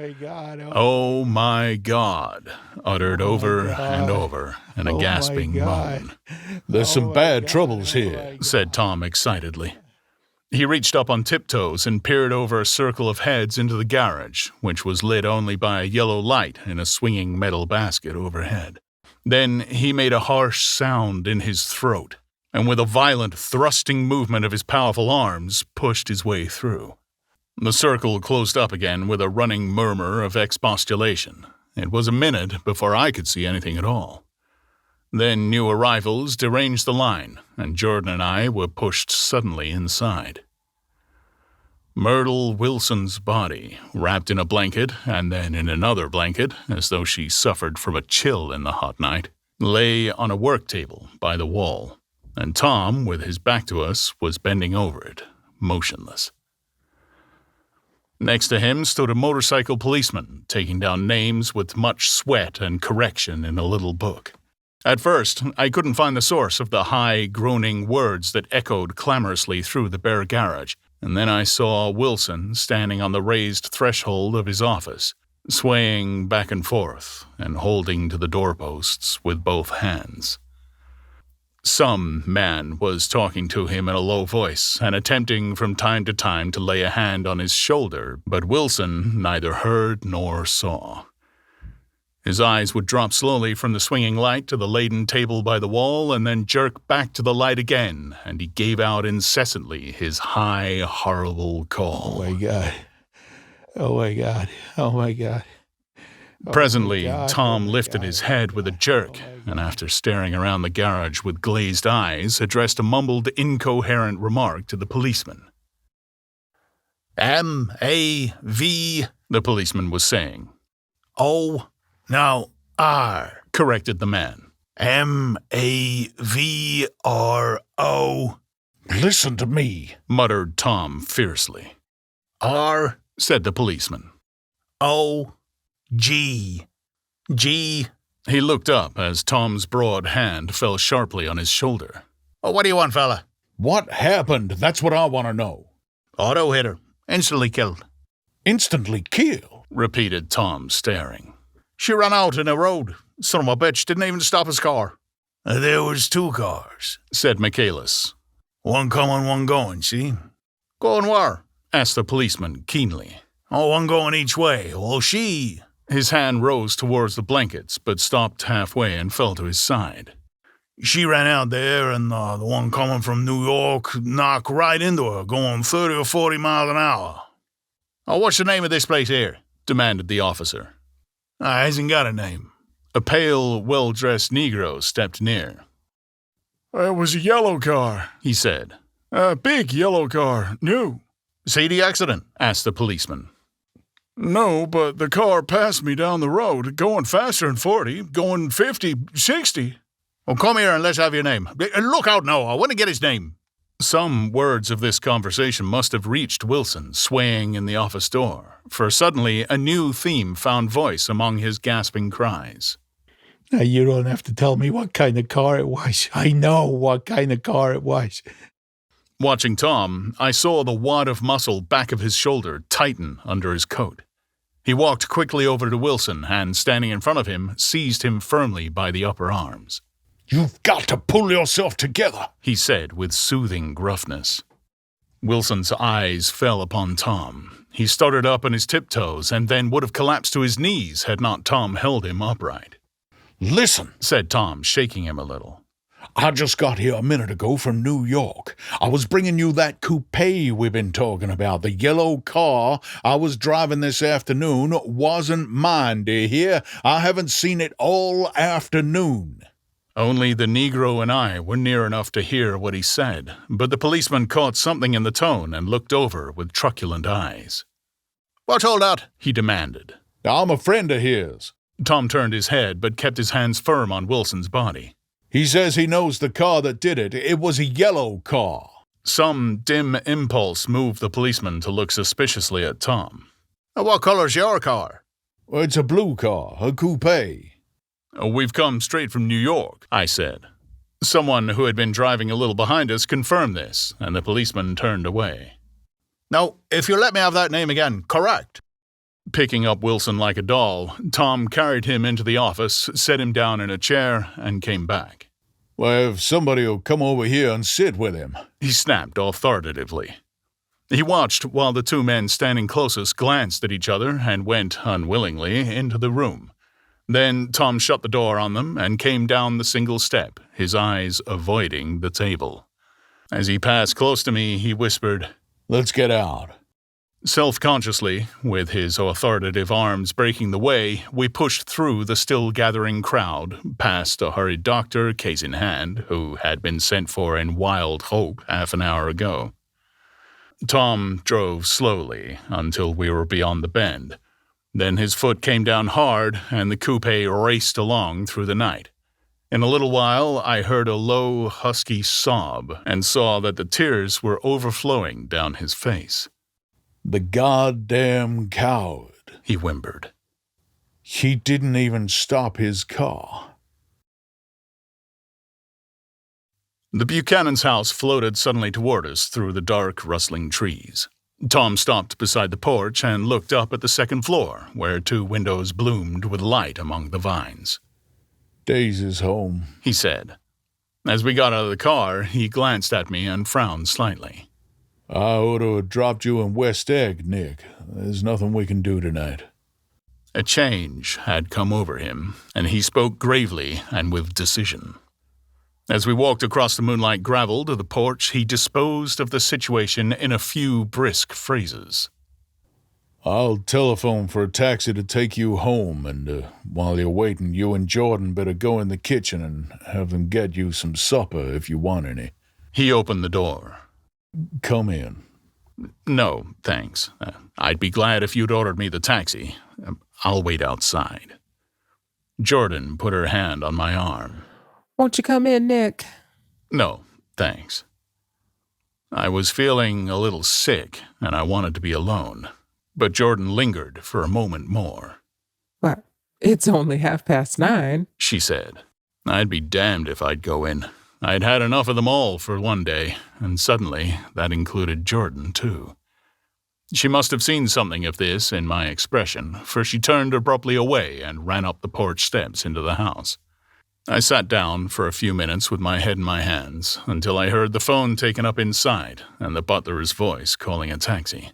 Speaker 1: "Oh my God," uttered over and over in a gasping moan.
Speaker 2: "There's some bad troubles here,"
Speaker 1: said Tom excitedly. He reached up on tiptoes and peered over a circle of heads into the garage, which was lit only by a yellow light in a swinging metal basket overhead. Then he made a harsh sound in his throat, and with a violent thrusting movement of his powerful arms, pushed his way through. The circle closed up again with a running murmur of expostulation. It was a minute before I could see anything at all. Then new arrivals deranged the line, and Jordan and I were pushed suddenly inside. Myrtle Wilson's body, wrapped in a blanket and then in another blanket, as though she suffered from a chill in the hot night, lay on a work table by the wall, and Tom, with his back to us, was bending over it, motionless. Next to him stood a motorcycle policeman, taking down names with much sweat and correction in a little book. At first, I couldn't find the source of the high, groaning words that echoed clamorously through the bare garage, and then I saw Wilson standing on the raised threshold of his office, swaying back and forth and holding to the doorposts with both hands. Some man was talking to him in a low voice and attempting from time to time to lay a hand on his shoulder, but Wilson neither heard nor saw. His eyes would drop slowly from the swinging light to the laden table by the wall and then jerk back to the light again, and he gave out incessantly his high, horrible call.
Speaker 6: Oh, my God. Oh, my God. Oh, my God.
Speaker 1: Presently, Tom lifted his head with a jerk, and after staring around the garage with glazed eyes, addressed a mumbled, incoherent remark to the policeman. M-A-V, the policeman was saying. O, no, R, corrected the man. M-A-V-R-O.
Speaker 2: Listen to me,
Speaker 1: muttered Tom fiercely.
Speaker 2: R,
Speaker 1: said the policeman.
Speaker 2: O, G.
Speaker 1: G. He looked up as Tom's broad hand fell sharply on his shoulder.
Speaker 2: Oh, what do you want, fella? What happened? That's what I want to know.
Speaker 8: Auto hit her. Instantly killed.
Speaker 2: Instantly killed?
Speaker 1: Repeated Tom, staring.
Speaker 8: She ran out in the road. Son of a bitch didn't even stop his car.
Speaker 2: There was 2 cars,
Speaker 1: said Michaelis.
Speaker 2: One coming, one going, see?
Speaker 8: Going where?
Speaker 1: Asked the policeman keenly.
Speaker 2: Oh, one going each way. Well, she...
Speaker 1: His hand rose towards the blankets, but stopped halfway and fell to his side.
Speaker 2: She ran out there, and the one coming from New York knocked right into her, going 30 or 40 miles an hour.
Speaker 8: Oh, what's the name of this place here? Demanded the officer.
Speaker 2: Hasn't got a name.
Speaker 1: A pale, well-dressed Negro stepped near.
Speaker 6: It was a yellow car,
Speaker 1: he said.
Speaker 6: A big yellow car, new.
Speaker 8: See the accident?
Speaker 1: Asked the policeman.
Speaker 6: No, but the car passed me down the road, going faster than 40, going 50, 60.
Speaker 8: Well, come here and let's have your name. Look out now, I want to get his name.
Speaker 1: Some words of this conversation must have reached Wilson, swaying in the office door, for suddenly a new theme found voice among his gasping cries.
Speaker 6: Now, you don't have to tell me what kind of car it was. I know what kind of car it was.
Speaker 1: Watching Tom, I saw the wad of muscle back of his shoulder tighten under his coat. He walked quickly over to Wilson and, standing in front of him, seized him firmly by the upper arms.
Speaker 2: You've got to pull yourself together,
Speaker 1: he said with soothing gruffness. Wilson's eyes fell upon Tom. He started up on his tiptoes and then would have collapsed to his knees had not Tom held him upright.
Speaker 2: Listen,
Speaker 1: said Tom, shaking him a little.
Speaker 2: I just got here a minute ago from New York. I was bringing you that coupe we've been talking about. The yellow car I was driving this afternoon wasn't mine, do you hear? I haven't seen it all afternoon.
Speaker 1: Only the Negro and I were near enough to hear what he said, but the policeman caught something in the tone and looked over with truculent eyes.
Speaker 8: What's all that?
Speaker 1: He demanded.
Speaker 2: I'm a friend of his.
Speaker 1: Tom turned his head but kept his hands firm on Wilson's body.
Speaker 2: He says he knows the car that did it. It was a yellow car.
Speaker 1: Some dim impulse moved the policeman to look suspiciously at Tom.
Speaker 8: What color's your car?
Speaker 2: It's a blue car, a coupe.
Speaker 1: We've come straight from New York, I said. Someone who had been driving a little behind us confirmed this, and the policeman turned away.
Speaker 8: Now, if you let me have that name again, correct.
Speaker 1: Picking up Wilson like a doll, Tom carried him into the office, set him down in a chair, and came back.
Speaker 2: Well, if somebody will come over here and sit with him,
Speaker 1: he snapped authoritatively. He watched while the 2 men standing closest glanced at each other and went, unwillingly, into the room. Then Tom shut the door on them and came down the single step, his eyes avoiding the table. As he passed close to me, he whispered,
Speaker 2: "Let's get out."
Speaker 1: Self-consciously, with his authoritative arms breaking the way, we pushed through the still-gathering crowd, past a hurried doctor, case in hand, who had been sent for in wild hope half an hour ago. Tom drove slowly until we were beyond the bend. Then his foot came down hard, and the coupe raced along through the night. In a little while, I heard a low, husky sob and saw that the tears were overflowing down his face.
Speaker 2: "The goddamn coward,"
Speaker 1: he whimpered.
Speaker 2: "He didn't even stop his car."
Speaker 1: The Buchanan's house floated suddenly toward us through the dark, rustling trees. Tom stopped beside the porch and looked up at the second floor, where 2 windows bloomed with light among the vines.
Speaker 2: "Daisy's home,"
Speaker 1: he said. As we got out of the car, he glanced at me and frowned slightly.
Speaker 2: I ought to have dropped you in West Egg, Nick. There's nothing we can do tonight.
Speaker 1: A change had come over him, and he spoke gravely and with decision. As we walked across the moonlight gravel to the porch, he disposed of the situation in a few brisk phrases.
Speaker 2: I'll telephone for a taxi to take you home, and while you're waiting, you and Jordan better go in the kitchen and have them get you some supper if you want any.
Speaker 1: He opened the door.
Speaker 2: Come in.
Speaker 1: No, thanks. I'd be glad if you'd ordered me the taxi. I'll wait outside. Jordan put her hand on my arm.
Speaker 4: Won't you come in, Nick?
Speaker 1: No, thanks. I was feeling a little sick, and I wanted to be alone. But Jordan lingered for a moment more.
Speaker 4: But it's only 9:30,
Speaker 1: she said. I'd be damned if I'd go in. I'd had enough of them all for one day, and suddenly that included Jordan, too. She must have seen something of this in my expression, for she turned abruptly away and ran up the porch steps into the house. I sat down for a few minutes with my head in my hands, until I heard the phone taken up inside and the butler's voice calling a taxi.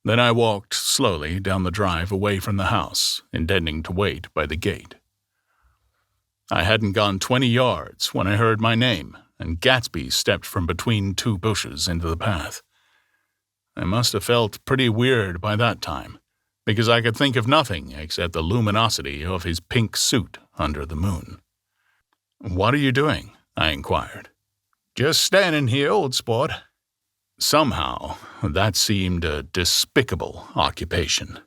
Speaker 1: Then I walked slowly down the drive away from the house, intending to wait by the gate. I hadn't gone 20 yards when I heard my name, and Gatsby stepped from between two bushes into the path. I must have felt pretty weird by that time, because I could think of nothing except the luminosity of his pink suit under the moon. "What are you doing?" I inquired.
Speaker 8: "Just standing here, old sport."
Speaker 1: Somehow, that seemed a despicable occupation.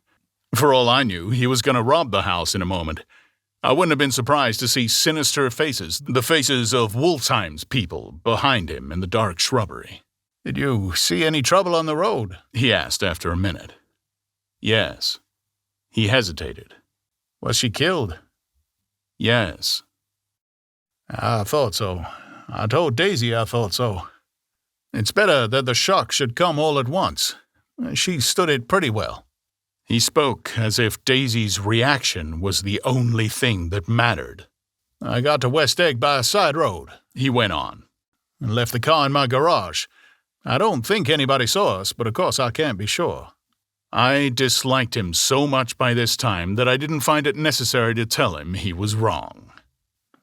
Speaker 1: For all I knew, he was going to rob the house in a moment. I wouldn't have been surprised to see sinister faces, the faces of Wolfsheim's people, behind him in the dark shrubbery.
Speaker 8: "Did you see any trouble on the road?"
Speaker 1: he asked after a minute. Yes. He hesitated.
Speaker 8: "Was she killed?"
Speaker 1: Yes.
Speaker 8: "I thought so. I told Daisy I thought so. It's better that the shock should come all at once. She stood it pretty well."
Speaker 1: He spoke as if Daisy's reaction was the only thing that mattered.
Speaker 8: "I got to West Egg by a side road," he went on, "and left the car in my garage. I don't think anybody saw us, but of course I can't be sure."
Speaker 1: I disliked him so much by this time that I didn't find it necessary to tell him he was wrong.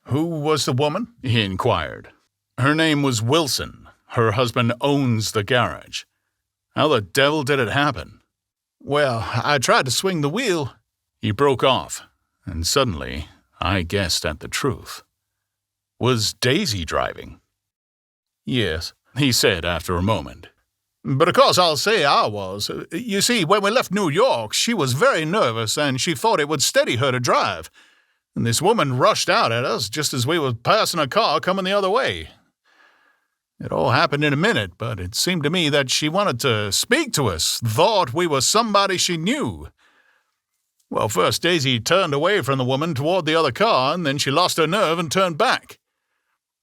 Speaker 8: "Who was the woman?"
Speaker 1: he inquired. "Her name was Wilson. Her husband owns the garage. How the devil did it happen?"
Speaker 8: "Well, I tried to swing the wheel."
Speaker 1: He broke off, and suddenly I guessed at the truth. Was Daisy driving?
Speaker 8: "Yes,"
Speaker 1: he said after a moment.
Speaker 8: "But of course I'll say I was. You see, when we left New York, she was very nervous, and she thought it would steady her to drive. And this woman rushed out at us just as we were passing a car coming the other way. It all happened in a minute, but it seemed to me that she wanted to speak to us, thought we were somebody she knew. Well, first Daisy turned away from the woman toward the other car, and then she lost her nerve and turned back.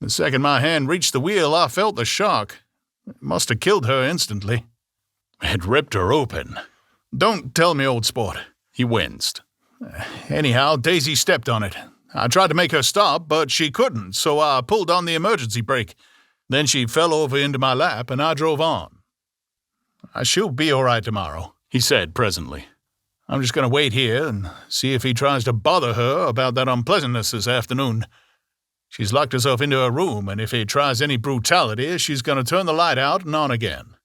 Speaker 8: The second my hand reached the wheel, I felt the shock. It must have killed her instantly."
Speaker 1: "It ripped her open."
Speaker 8: "Don't tell me, old sport."
Speaker 1: He winced.
Speaker 8: "Anyhow, Daisy stepped on it. I tried to make her stop, but she couldn't, so I pulled on the emergency brake. Then she fell over into my lap, and I drove on. She'll be all right tomorrow," he said presently. "I'm just going to wait here and see if he tries to bother her about that unpleasantness this afternoon. She's locked herself into her room, and if he tries any brutality, she's going to turn the light out and on again."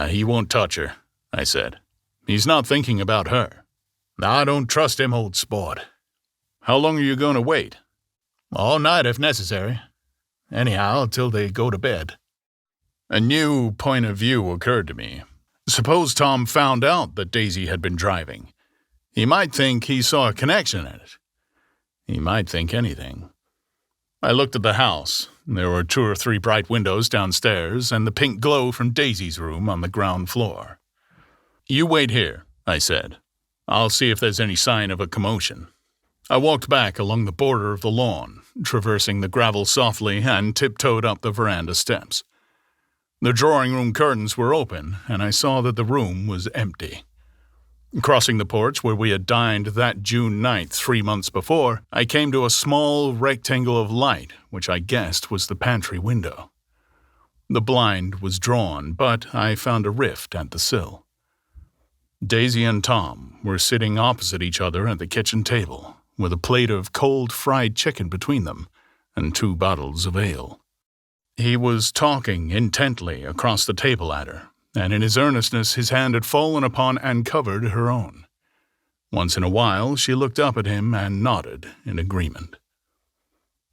Speaker 1: He won't touch her," I said. "He's not thinking about her."
Speaker 8: "I don't trust him, old sport."
Speaker 1: "How long are you going to wait?"
Speaker 8: "All night if necessary. Anyhow, till they go to bed."
Speaker 1: A new point of view occurred to me. Suppose Tom found out that Daisy had been driving. He might think he saw a connection in it. He might think anything. I looked at the house. There were 2 or 3 bright windows downstairs and the pink glow from Daisy's room on the ground floor. "You wait here," I said. "I'll see if there's any sign of a commotion." I walked back along the border of the lawn, traversing the gravel softly, and tiptoed up the veranda steps. The drawing-room curtains were open, and I saw that the room was empty. Crossing the porch where we had dined that June night 3 months before, I came to a small rectangle of light, which I guessed was the pantry window. The blind was drawn, but I found a rift at the sill. Daisy and Tom were sitting opposite each other at the kitchen table, with a plate of cold fried chicken between them and 2 bottles of ale. He was talking intently across the table at her, and in his earnestness his hand had fallen upon and covered her own. Once in a while she looked up at him and nodded in agreement.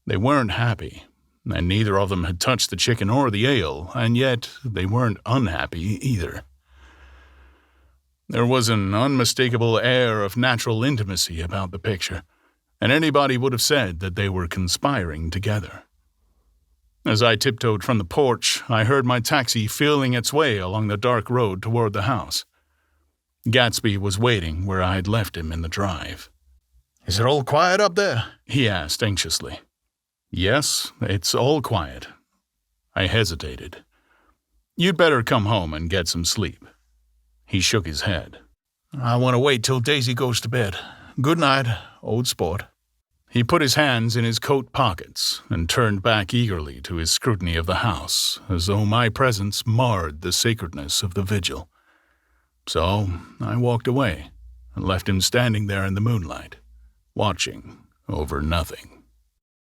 Speaker 1: They weren't happy, and neither of them had touched the chicken or the ale, and yet they weren't unhappy either. There was an unmistakable air of natural intimacy about the picture, and anybody would have said that they were conspiring together. As I tiptoed from the porch, I heard my taxi feeling its way along the dark road toward the house. Gatsby was waiting where I had left him in the drive.
Speaker 8: "Is it all quiet up there?"
Speaker 1: he asked anxiously. "Yes, it's all quiet." I hesitated. "You'd better come home and get some sleep." He shook his head.
Speaker 8: "I want to wait till Daisy goes to bed. Good night, old sport."
Speaker 1: He put his hands in his coat pockets and turned back eagerly to his scrutiny of the house, as though my presence marred the sacredness of the vigil. So I walked away and left him standing there in the moonlight, watching over nothing.